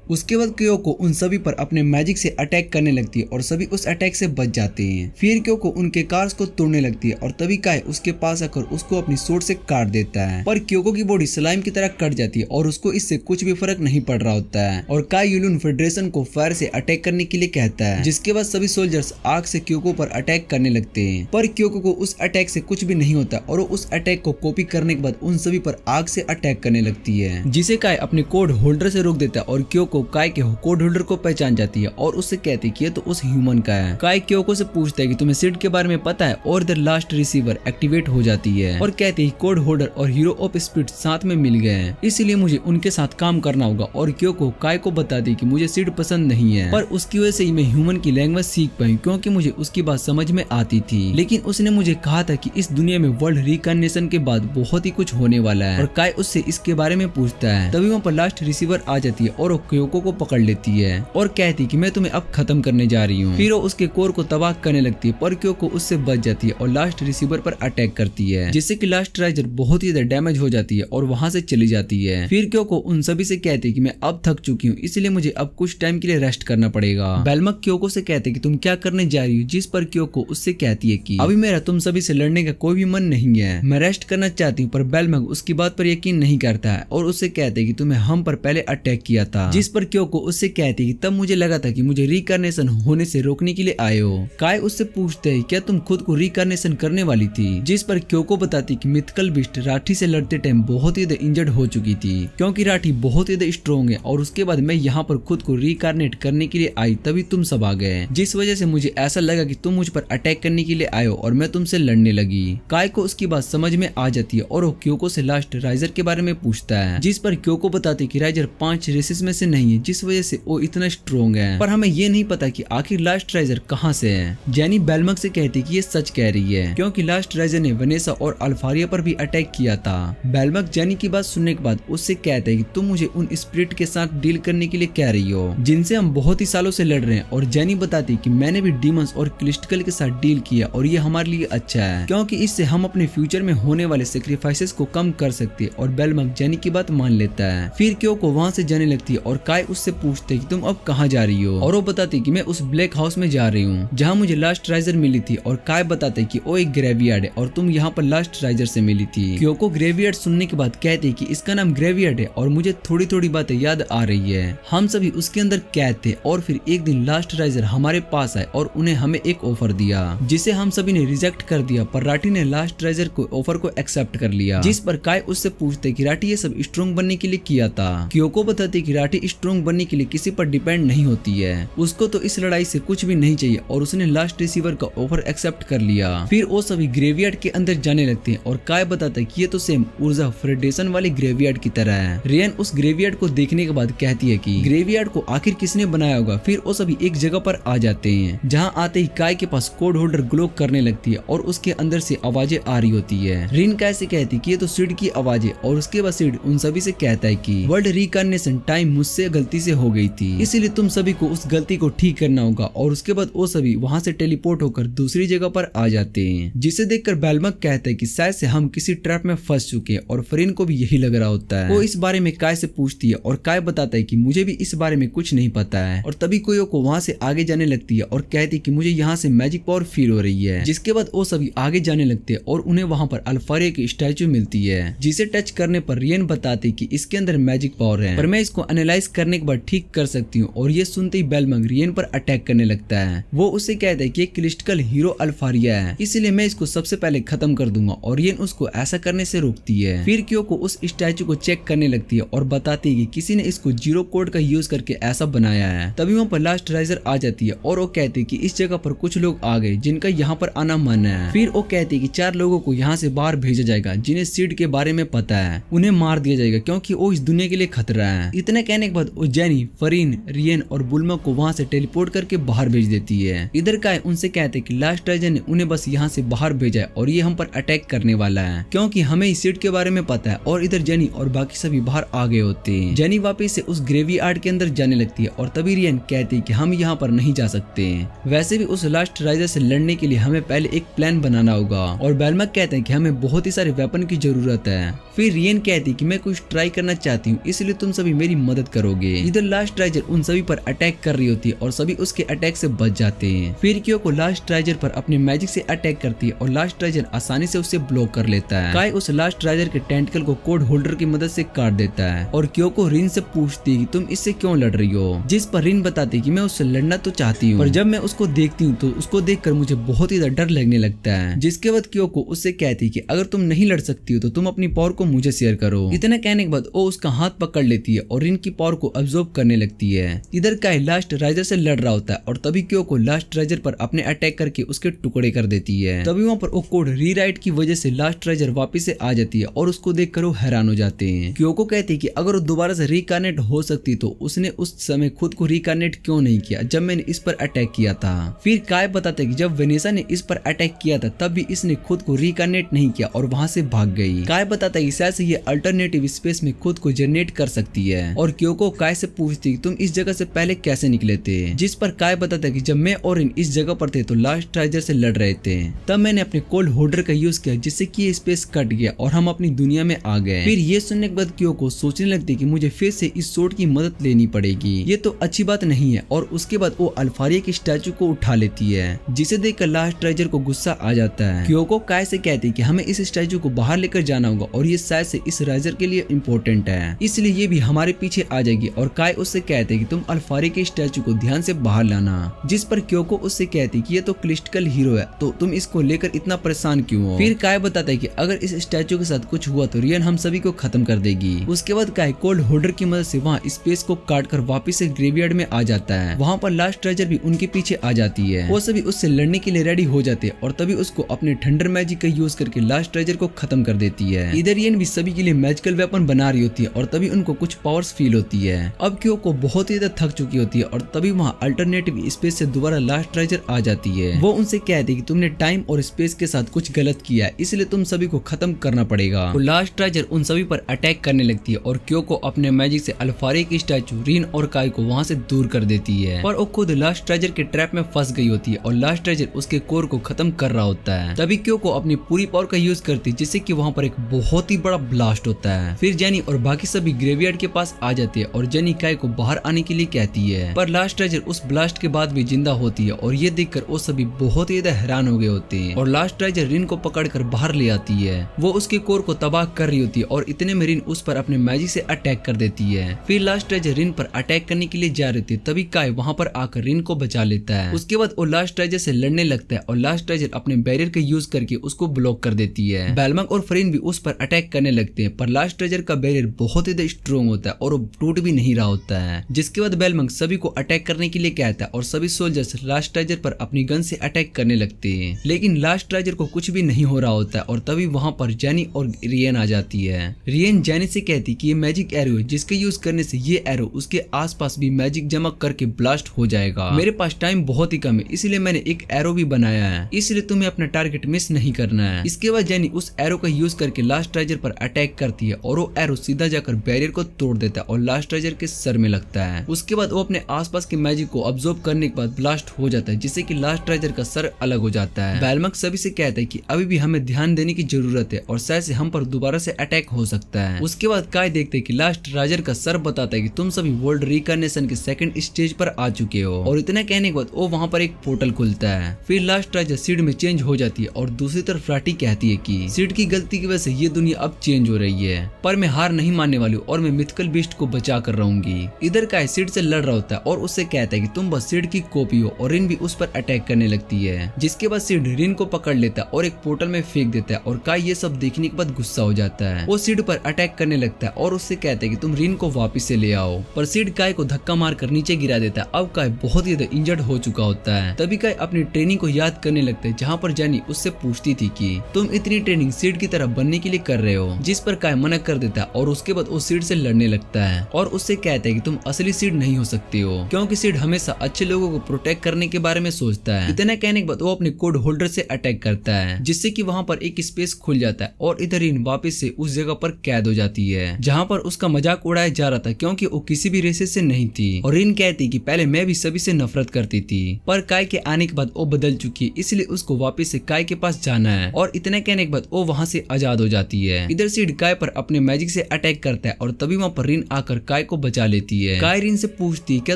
उसके बाद क्योको उन सभी पर अपने मैजिक से अटैक करने लगती है और सभी उस अटैक से बच जाते हैं। फिर क्योको उनके कार्स को तोड़ने लगती है और तभी काय उसके पास आकर उसको अपनी सोर्ड से काट देता है, पर क्योको की बॉडी स्लाइम की तरह कट जाती है और उसको इससे कुछ भी फर्क नहीं पड़ रहा होता है। और काय यूलिन फेडरेशन को फायर से अटैक करने के लिए कहता है, जिसके बाद सभी सोल्जर्स आग से क्योको पर अटैक करने लगते हैं, पर क्योको को उस अटैक से कुछ भी नहीं होता और वो उस अटैक को कॉपी करने के बाद उन सभी पर आग से अटैक करने लगती है, जिसे काय अपने कोड होल्डर से रोक देता है। और क्योको काय के कोड होल्डर को पहचान जाती है और उससे कहती है कि ये तो उस ह्यूमन का है। काय क्योको से पूछता है कि तुम्हें सिड के बारे में पता है, और द लास्ट रिसीवर एक्टिवेट हो जाती है और कहती है कोड होल्डर और हीरो ऑफ स्पिरिट साथ में मिल गए हैं, इसलिए मुझे उनके साथ काम करना होगा। और क्योको काय को बताती है कि मुझे सिड पसंद नहीं है, पर उसकी वजह से ही मैं ह्यूमन की लैंग्वेज सीख पाई, क्योंकि मुझे उसकी बात समझ में आती थी। लेकिन उसने मुझे कहा था कि इस दुनिया में वर्ल्ड रिकॉग्निशन के बाद बहुत ही कुछ होने वाला है, और काय उससे इसके बारे में पूछता है। तभी वहाँ पर लास्ट रिसीवर आ जाती है और वो क्योको को पकड़ लेती है और कहती कि मैं तुम्हें अब खत्म करने जा रही हूँ। फिर वो उसके कोर को तबाह करने लगती है, पर क्योको उससे बच जाती है और लास्ट रिसीवर पर अटैक करती है, जिससे कि लास्ट राइजर बहुत ही ज्यादा डैमेज हो जाती है और वहां से चली जाती है। फिर क्योको उन सभी से कहती है कि मैं अब थक चुकी हूँ, इसलिए मुझे अब कुछ टाइम के लिए रेस्ट करना पड़ेगा। बेलमंग क्योको से कहते कि तुम क्या करने जा रही हो, जिस पर क्योको उससे कहती है कि अभी मेरा तुम सभी से लड़ने का कोई भी मन नहीं है, मैं रेस्ट करना चाहती हूँ। पर बेलमंग उसकी बात पर यकीन नहीं करता है और उससे कहते हैं कि तुम्हें हम पर पहले अटैक किया था, जिस पर क्योको उससे कहती है तब मुझे लगा था कि मुझे रिकार्नेशन होने से रोकने के लिए आए हो। काय उससे पूछते हैं क्या तुम खुद को रिकार्नेशन करने वाली थी, जिस पर क्योको बताती कि मिथिकल बिस्ट राठी से लड़ते टाइम बहुत ही इंजर्ड हो चुकी थी, क्योंकि राठी बहुत ही स्ट्रॉन्ग है और उसके बाद मैं यहाँ पर खुद को रिकार्नेट करने के लिए आई, तभी तुम सब आ गए, जिस वजह से मुझे ऐसा लगा कि तुम मुझ पर अटैक करने के लिए आए हो और मैं तुमसे लड़ने लगी। काय को उसकी बात समझ में आ जाती है और वो क्योको से लास्ट राइजर के बारे में पूछता है, जिस पर क्योको बताती कि राइजर 5 रेसेस में से नहीं नहीं है जिस वजह से वो इतना स्ट्रॉन्ग है, पर हमें ये नहीं पता कि आखिर लास्ट राइजर कहाँ से है। जेनी बेलमक से कहती कि ये सच कह रही है क्योंकि लास्ट राइजर ने वनेसा और अल्फारिया पर भी अटैक किया था। बेलमक जेनी की बात सुनने के बाद उससे कहता है कि तुम मुझे उन स्पिरिट के साथ डील करने के लिए कह रही हो जिनसे हम बहुत ही सालों से लड़ रहे हैं, और जेनी बताती कि मैंने भी डीमंस और क्लिस्टिकल के साथ डील किया और ये हमारे लिए अच्छा है क्योंकि इससे हम अपने फ्यूचर में होने वाले सेक्रीफाइसेस को कम कर सकते हैं। और बेलमक जेनी की बात मान लेता है। फिर क्योको वहाँ से जाने लगती है और काय उससे पूछते कि तुम अब कहाँ जा रही हो, और वो बताती कि मैं उस ब्लैक हाउस में जा रही हूँ जहाँ मुझे लास्ट राइजर मिली थी। और काय बताते कि वो एक ग्रेवयार्ड है और तुम यहाँ पर लास्ट राइजर से मिली थी। क्योको ग्रेवयार्ड सुनने के बाद कहते कि इसका नाम ग्रेवयार्ड है और मुझे थोड़ी थोड़ी बातें याद आ रही है। हम सभी उसके अंदर कैद थे और फिर एक दिन लास्ट राइजर हमारे पास आए और उन्हें हमें एक ऑफर दिया जिसे हम सभी ने रिजेक्ट कर दिया, पर राठी ने लास्ट राइजर को ऑफर को एक्सेप्ट कर लिया। जिस पर काय उससे पूछते कि राठी ये सब स्ट्रॉन्ग बनने के लिए किया था। क्योको बताती कि राठी स्ट्रॉन्ग बनने के लिए किसी पर डिपेंड नहीं होती है, उसको तो इस लड़ाई से कुछ भी नहीं चाहिए और उसने लास्ट रिसीवर का ऑफर एक्सेप्ट कर लिया। फिर वो सभी ग्रेवयार्ड के अंदर जाने लगते हैं और काय बताता है कि ये तो सेम ऊर्जा फेडरेशन वाले ग्रेवयार्ड की तरह है। रियन उस ग्रेवयार्ड को देखने के बाद कहती है कि ग्रेवयार्ड को आखिर किसने बनाया होगा। फिर वो सभी एक जगह पर आ जाते हैं जहाँ आते ही काय के पास कोड होल्डर ग्लो करने लगती है और उसके अंदर से आवाजें आ रही होती है। रिन काय से कहती कि ये तो सिड की आवाज है और उसके बाद सिड उन सभी से कहता है कि वर्ल्ड रिकार्नेशन टाइम मुझसे गलती से हो गई थी, इसलिए तुम सभी को उस गलती को ठीक करना होगा। और उसके बाद वो सभी वहाँ से टेलीपोर्ट होकर दूसरी जगह पर आ जाते हैं, जिसे देखकर बेलमक कहता है कि शायद से हम किसी ट्रैप में फंस चुके हैं। और फ्रिन को भी यही लग रहा होता है। वो इस बारे में काय से पूछती है और काय बताता है कि मुझे भी इस बारे में कुछ नहीं पता है। और तभी कोयोको वहाँ से आगे जाने लगती है और कहती है कि मुझे यहाँ से मैजिक पावर फील हो रही है। जिसके बाद वो सभी आगे जाने लगते हैं और उन्हें वहाँ पर अल्फारिया की स्टैचू मिलती है, जिसे टच करने पर रियन बताती कि इसके अंदर मैजिक पावर है, पर मैं इसको एनालाइज करने के बाद ठीक कर सकती हूँ। और ये सुनते ही बेलमक रियन पर अटैक करने लगता है। वो उससे कहता है कि क्रिस्टिकल हीरो अल्फारिया है, इसलिए मैं इसको सबसे पहले खत्म कर दूंगा। और रियन उसको ऐसा करने से रोकती है। फिर क्योको उस स्टैचू को चेक करने लगती है और बताती है कि किसी ने इसको जीरो कोड का यूज करके ऐसा बनाया है। तभी वहाँ पर लास्ट राइजर आ जाती है और वो कहती है कि इस जगह पर कुछ लोग आ गए जिनका यहाँ पर आना मना है। फिर वो कहती है कि 4 लोगों को यहाँ से बाहर भेजा जाएगा जिन्हें सीड के बारे में पता है, उन्हें मार दिया जाएगा क्योंकि वो इस दुनिया के लिए खतरा है। इतने कहने के बाद वो जेनी, फरीन, रियन और बुलमक को वहाँ से टेलीपोर्ट करके बाहर भेज देती है। इधर काय उनसे कहते कि लास्ट राइजर ने उन्हें बस यहाँ से बाहर भेजा है और ये हम पर अटैक करने वाला है क्योंकि हमें इस सीड के बारे में पता है। और इधर जेनी और बाकी सभी बाहर आ गए होते हैं। जेनी वापस से उस ग्रेवयार्ड के अंदर जाने लगती है और तभी रियन कहती है कि हम यहाँ पर नहीं जा सकते। वैसे भी उस लास्ट राइजर से लड़ने के लिए हमें पहले एक प्लान बनाना होगा। और बेलमक कहते हैं कि हमें बहुत ही सारे वेपन की जरूरत है। फिर रियन कहती है कि मैं कुछ ट्राई करना चाहती हूँ, इसलिए तुम सभी मेरी मदद करोगे। इधर लास्ट राइजर उन सभी पर अटैक कर रही होती है और सभी उसके अटैक से बच जाते हैं। फिर क्योको लास्ट राइजर पर अपने मैजिक से अटैक करती है और लास्ट राइजर आसानी से उसे ब्लॉक कर लेता है। काय उस लास्ट राइजर के टेंटिकल को कोड होल्डर की मदद से काट देता है और क्योको रिन से पूछती है कि तुम इससे क्यों लड़ रही हो। जिस पर रिन बताती है कि मैं उससे लड़ना तो चाहती हूँ, पर जब मैं उसको देखती हूँ तो उसको देखकर मुझे बहुत ही डर लगने लगता है। जिसके बाद क्योको उससे कहती है कि अगर तुम नहीं लड़ सकती हो तो तुम अपनी पावर को मुझे शेयर करो। इतना कहने के बाद वो उसका हाथ पकड़ लेती है और रिन की पावर को अब्सॉर्ब करने लगती है। इधर काय लास्ट राइजर से लड़ रहा होता है और तभी क्योको लास्ट राइजर पर अपने अटैक करके उसके टुकड़े कर देती है। तभी वहाँ पर वो कोड रीराइट की वजह से लास्ट राइजर वापस से आ जाती है और उसको देखकर वो हैरान हो जाते हैं। क्योको कहती है कि अगर वो दोबारा से रिकार्नेट हो सकती तो उसने उस समय खुद को रिकार्नेट क्यों नहीं किया जब मैंने इस पर अटैक किया था। फिर काय बताते कि जब वेनेसा ने इस पर अटैक किया था तब भी इसने खुद को रिकार्नेट नहीं किया और वहाँ से भाग गई। काय बताता है कि शायद से ये अल्टरनेटिव स्पेस में खुद को जनरेट कर सकती है। और क्योको काय से पूछती कि तुम इस जगह से पहले कैसे निकले थे। जिस पर काय बताता है कि जब मैं और इस जगह पर थे तो लास्ट राइजर से लड़ रहे थे, तब मैंने अपने कोल्ड होल्डर का यूज किया जिससे कि ये स्पेस कट गया और हम अपनी दुनिया में आ गए। फिर ये सुनने के बाद क्योको सोचने लगती कि मुझे फिर से इस सोर्ड की मदद लेनी पड़ेगी, ये तो अच्छी बात नहीं है। और उसके बाद वो अल्फारिया की स्टैचू को उठा लेती है, जिसे देखकर लास्ट राइजर को गुस्सा आ जाता है। क्योको काय से कहती है कि हमें इस स्टैचू को बाहर लेकर जाना होगा और ये शायद से इस राइजर के लिए इम्पोर्टेंट है, इसलिए ये भी हमारे पीछे आ जाएगी। और काय उससे कहते हैं कि तुम अल्फारिया के स्टैचू को ध्यान से बाहर लाना। जिस पर क्योको उससे कहती कि ये तो क्रिस्टिकल हीरो है तो तुम इसको लेकर इतना परेशान क्यों हो। फिर काय बताता है कि अगर इस स्टैचू के साथ कुछ हुआ तो रियन हम सभी को खत्म कर देगी। उसके बाद काय कोल्ड होल्डर की मदद से वहाँ स्पेस को काट कर वापिस से ग्रेवयार्ड में आ जाता है। वहाँ पर लास्ट राइजर भी उनके पीछे आ जाती है। वो सभी उससे लड़ने के लिए रेडी हो जाते हैं और तभी उसको अपने थंडर मैजिक का यूज करके लास्ट राइजर को खत्म कर देती है। इधर रियन भी सभी के लिए मैजिकल वेपन बना रही होती है और तभी उनको कुछ पावर्स फील होती है। है। अब क्योको बहुत ही ज्यादा थक चुकी होती है और तभी वहाँ अल्टरनेटिव स्पेस से दोबारा लास्ट ट्रेजर आ जाती है। वो उनसे कहती है कि तुमने टाइम और स्पेस के साथ कुछ गलत किया है, इसलिए तुम सभी को खत्म करना पड़ेगा। तो लास्ट ट्रेजर उन सभी पर अटैक करने लगती है और क्योको अपने मैजिक से अल्फारिया की स्टैचू रिन और काई को वहाँ से दूर कर देती है। पर वो खुद लास्ट ट्रेजर के ट्रैप में फंस गई होती है और लास्ट ट्रेजर उसके कोर को खत्म कर रहा होता है। तभी क्योको अपनी पूरी पावर का यूज करती है जिससे कि वहाँ पर एक बहुत ही बड़ा ब्लास्ट होता है। फिर जेनी और बाकी सभी ग्रेवयार्ड के पास आ जाते हैं और जेनी काई को बाहर आने के लिए कहती है, पर लास्ट ट्रेजर उस ब्लास्ट के बाद भी जिंदा होती है और ये देखकर वो सभी बहुत ही ज्यादा हैरान हो गए होते हैं। और लास्ट ट्रेजर रिन को पकड़कर बाहर ले आती है। वो उसके कोर को तबाह कर रही होती है और इतने में रिन उस पर अपने मैजिक से अटैक कर देती है। फिर लास्ट ट्रेजर रिन पर अटैक करने के लिए जा रहे थे, तभी काई वहाँ पर आकर रिन को बचा लेता है। उसके बाद वो लास्ट ट्रेजर से लड़ने लगता है और लास्ट ट्रेजर अपने बैरियर का यूज करके उसको ब्लॉक कर देती है। बेलमंग और फ्रेन भी उस पर अटैक करने लगते हैं, पर लास्ट ट्रेजर का बैरियर बहुत ही स्ट्रॉन्ग होता है और वो टूट भी नहीं रहा होता है। जिसके बाद बेलमंग सभी को अटैक करने के लिए कहता है और सभी सोल्जर्स लास्ट ट्रेजर पर अपनी गन से अटैक करने लगते हैं, लेकिन लास्ट ट्रेजर को कुछ भी नहीं हो रहा होता है। और तभी वहाँ पर जेनी और रियन आ जाती है। रियन जेनी से कहती कि ये मैजिक एरो है जिसके यूज करने से ये एरो उसके आसपास भी मैजिक जमा करके ब्लास्ट हो जाएगा। मेरे पास टाइम बहुत ही कम है, इसलिए मैंने एक एरो भी बनाया है, इसलिए तुम्हें अपना टारगेट मिस नहीं करना है। इसके बाद जेनी उस एरो का यूज करके लास्ट ट्रेजर पर अटैक करती है और वो एरो सीधा जाकर बैरियर को तोड़ देता है और लास्ट ट्रेजर के सर में लगता है। उसके बाद वो अपने आसपास के मैजिक को अब्सॉर्ब करने के बाद ब्लास्ट हो जाता है, जिससे कि लास्ट ट्रेजर का सर अलग हो जाता है। बेलमंग सभी से कहता है कि अभी भी हमें ध्यान देने की जरूरत है और शायद से हम पर दोबारा से अटैक हो सकता है। उसके बाद काय देखते हैं कि लास्ट ट्रेजर का सर बताता है कि तुम सभी वर्ल्ड रिकार्नेशन के सेकंड स्टेज पर आ चुके हो। और इतना कहने के बाद वो वहाँ पर एक पोर्टल खुलता है। फिर लास्ट ट्रेजर सीड में चेंज हो जाती है और दूसरी तरफ राटी कहती है कि सीड की गलती की वजह से ये दुनिया अब चेंज हो रही है, पर मैं हार नहीं मानने वाली हूँ और मैं मिथिकल बीस्ट को बचा कर रहूंगी। इधर काय सीड से लड़ रहा होता है और उससे कहता है कि तुम बस सीड की कॉपी हो और रिन भी उस पर अटैक करने लगती है। जिसके बाद सीड रिन को पकड़ लेता है और एक पोर्टल में फेंक देता है और काय ये सब देखने के बाद गुस्सा हो जाता है। वो सीड पर अटैक करने लगता है और उससे कहता है कि तुम रिन को वापस से ले आओ, पर सीड काय को धक्का मारकर नीचे गिरा देता है। अब काय बहुत ही ज्यादा इंजर्ड हो चुका होता है। तभी काय अपनी ट्रेनिंग को याद करने लगता है, जहाँ पर जेनी उससे पूछती थी कि तुम इतनी ट्रेनिंग सीड की तरह बनने के लिए कर रहे हो, जिस पर काय मना कर देता है और उसके बाद वो सीड से लड़ने लगता है और उससे कहता है कि तुम असली सीड नहीं हो सकते हो, क्योंकि सीड हमेशा अच्छे लोगों को प्रोटेक्ट करने के बारे में सोचता है। इतना कहने के बाद वो अपने कोड होल्डर से अटैक करता है, जिससे कि वहाँ पर एक स्पेस खुल जाता है और इधर रिन वापस से उस जगह पर कैद हो जाती है जहाँ पर उसका मजाक उड़ाया जा रहा था, क्योंकि वो किसी भी रेसेस से नहीं थी। और रिन कहती कि पहले मैं भी सभी से नफरत करती थी, पर काय के आने के बाद वो बदल चुकी है, इसलिए उसको वापस से काय के पास जाना है। और इतना कहने के बाद वो वहाँ से आजाद हो जाती है। इधर सीड काय पर अपने मैजिक से अटैक करता है और तभी वहाँ पर रिन आकर काय को बचा लेती है। काय रिन से पूछती क्या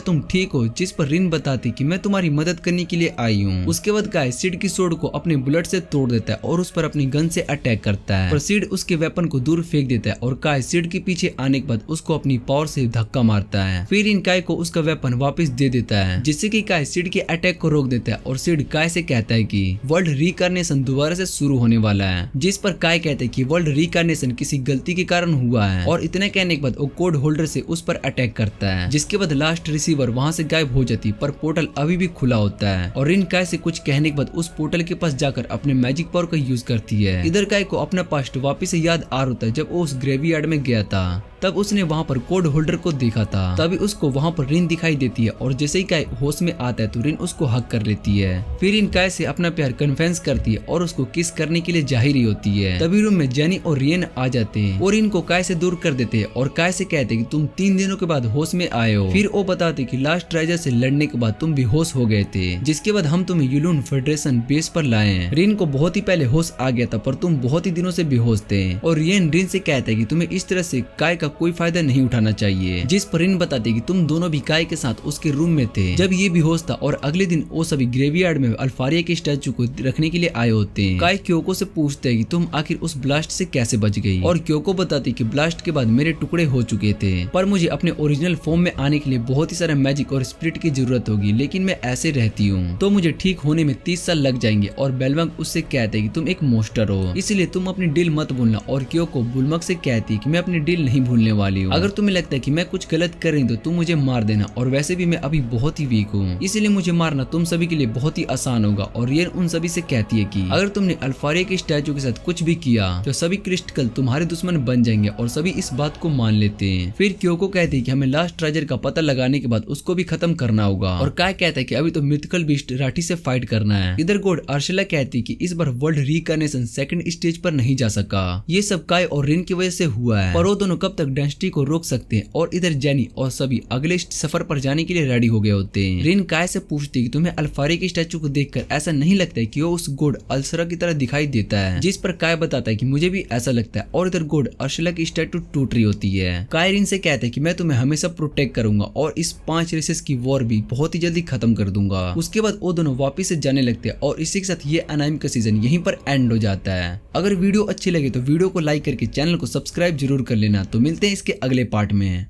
तुम ठीक हो, जिस पर रिन बताती कि मैं तुम्हारी मदद करने के लिए आई हूँ। उसके बाद काय सीड की सोड को अपने बुलेट से तोड़ देता है और उस पर अपनी गन से अटैक करता है, पर सीड उसके वेपन को दूर फेंक देता है और काय सीड के पीछे आने के बाद उसको अपनी पावर से धक्का मारता है। फिर इन काय को उसका वेपन वापस दे देता है, जिससे कि काय सीड के अटैक को रोक देता है और सीड काय से कहता है कि वर्ल्ड रिकार्नेशन दोबारा से शुरू होने वाला है, जिस पर काय कहते हैं कि वर्ल्ड रिकार्नेशन किसी गलती के कारण हुआ है। और इतना कहने के बाद वो कोड होल्डर से उस पर अटैक करता है, जिसके बाद लास्ट रिसीवर वहाँ से गायब हो जाती, पर पोर्टल अभी भी खुला होता है। और रिन काय से कुछ कहने के बाद उस पोर्टल के पास जाकर अपने मैजिक पावर का यूज करती है। इधर काय को अपना पास्ट वापस से याद आ रहा है, जब वो उस ग्रेवयार्ड में गया था तब उसने वहाँ पर कोड होल्डर को देखा था। तभी उसको वहाँ पर रिन दिखाई देती है और जैसे ही काय होश में आता है तो रिन उसको हक कर लेती है। फिर रिन काय से अपना प्यार कन्फेस करती है और उसको किस करने के लिए जा ही रही होती है। तभी रूम में जेनी और रियन आ जाते हैं और रिन को काय से दूर कर देते हैं और काय से कहते हैं कि तुम 3 दिनों के बाद होश में आए हो। फिर वो बताते कि लास्ट ट्रेजर से लड़ने के बाद तुम बेहोश हो गए थे, जिसके बाद हम तुम्हें यूलून फेडरेशन बेस पर लाए हैं। रिन को बहुत ही पहले होश आ गया था, पर तुम बहुत ही दिनों से बेहोश थे। और रियन रिन से कहता है कि तुम्हें इस तरह से काय का कोई फायदा नहीं उठाना चाहिए, जिस पर रिन बताते कि तुम दोनों भी काय के साथ उसके रूम में थे जब ये बेहोश था और अगले दिन वो सभी ग्रेवयार्ड में अल्फारिया के स्टैचू को रखने के लिए आए होते हैं। काय क्योको से पूछते हैं कि तुम आखिर उस ब्लास्ट से कैसे बच गई, और क्योको बताती कि ब्लास्ट के बाद मेरे टुकड़े हो चुके थे, पर मुझे अपने ओरिजिनल फॉर्म में आने के लिए बहुत ही सारा मैजिक और स्पिरिट की जरूरत होगी, लेकिन मैं ऐसे रहती हूँ तो मुझे ठीक होने में 30 साल लग जाएंगे। और बेलमंग उससे कहते हैं कि तुम एक मोस्टर हो, इसलिए तुम अपनी डील मत भूलना। और क्योको बुलमक से कहती है कि मैं अपनी डील नहीं भूलूंगी भूलने वाली हूँ। अगर तुम्हें लगता है कि मैं कुछ गलत कर रही हूँ तो तुम मुझे मार देना, और वैसे भी मैं अभी बहुत ही वीक हूँ, इसलिए मुझे मारना तुम सभी के लिए बहुत ही आसान होगा। और रियन उन सभी से कहती है कि अगर तुमने अल्फारिया के स्टैचू के साथ कुछ भी किया तो सभी क्रिस्टल तुम्हारे दुश्मन बन जाएंगे, और सभी इस बात को मान लेते हैं। फिर क्योको कहती है कि हमें लास्ट ट्रेजर का पता लगाने के बाद उसको भी खत्म करना होगा, और काय कहता है कि अभी तो मिथिकल बीस्ट राठी से फाइट करना है। इधर गॉड अर्शला कहती है कि इस बार वर्ल्ड रिकनेशन सेकंड स्टेज पर नहीं जा सका, ये सब काय और रिन की वजह से हुआ है, पर वो दोनों कब तक डायनेस्टी को रोक सकते हैं। और इधर जेनी और सभी अगले सफर पर जाने के लिए रेडी हो गए होते हैं। रिन काय से पूछती है कि तुम्हें अल्फारिया के स्टैचू को देखकर ऐसा नहीं लगता है कि वो उस गॉड अल्सरा की तरह दिखाई देता है, जिस पर काय बताता है कि मुझे भी ऐसा लगता है। और इधर गॉड अर्शला की स्टैचू टूट रही होती है। काय रिन से कहता है कि मैं तुम्हें हमेशा प्रोटेक्ट करूंगा और इस 5 रेसेस की वॉर भी बहुत ही जल्दी खत्म कर दूंगा। उसके बाद वो दोनों वापिस से जाने लगते हैं, और इसी के साथ ये अनाइम का सीजन यहीं पर एंड हो जाता है। अगर वीडियो अच्छी लगे तो वीडियो को लाइक करके चैनल को सब्सक्राइब जरूर कर लेना। तो मिलते हैं इसके अगले पार्ट में।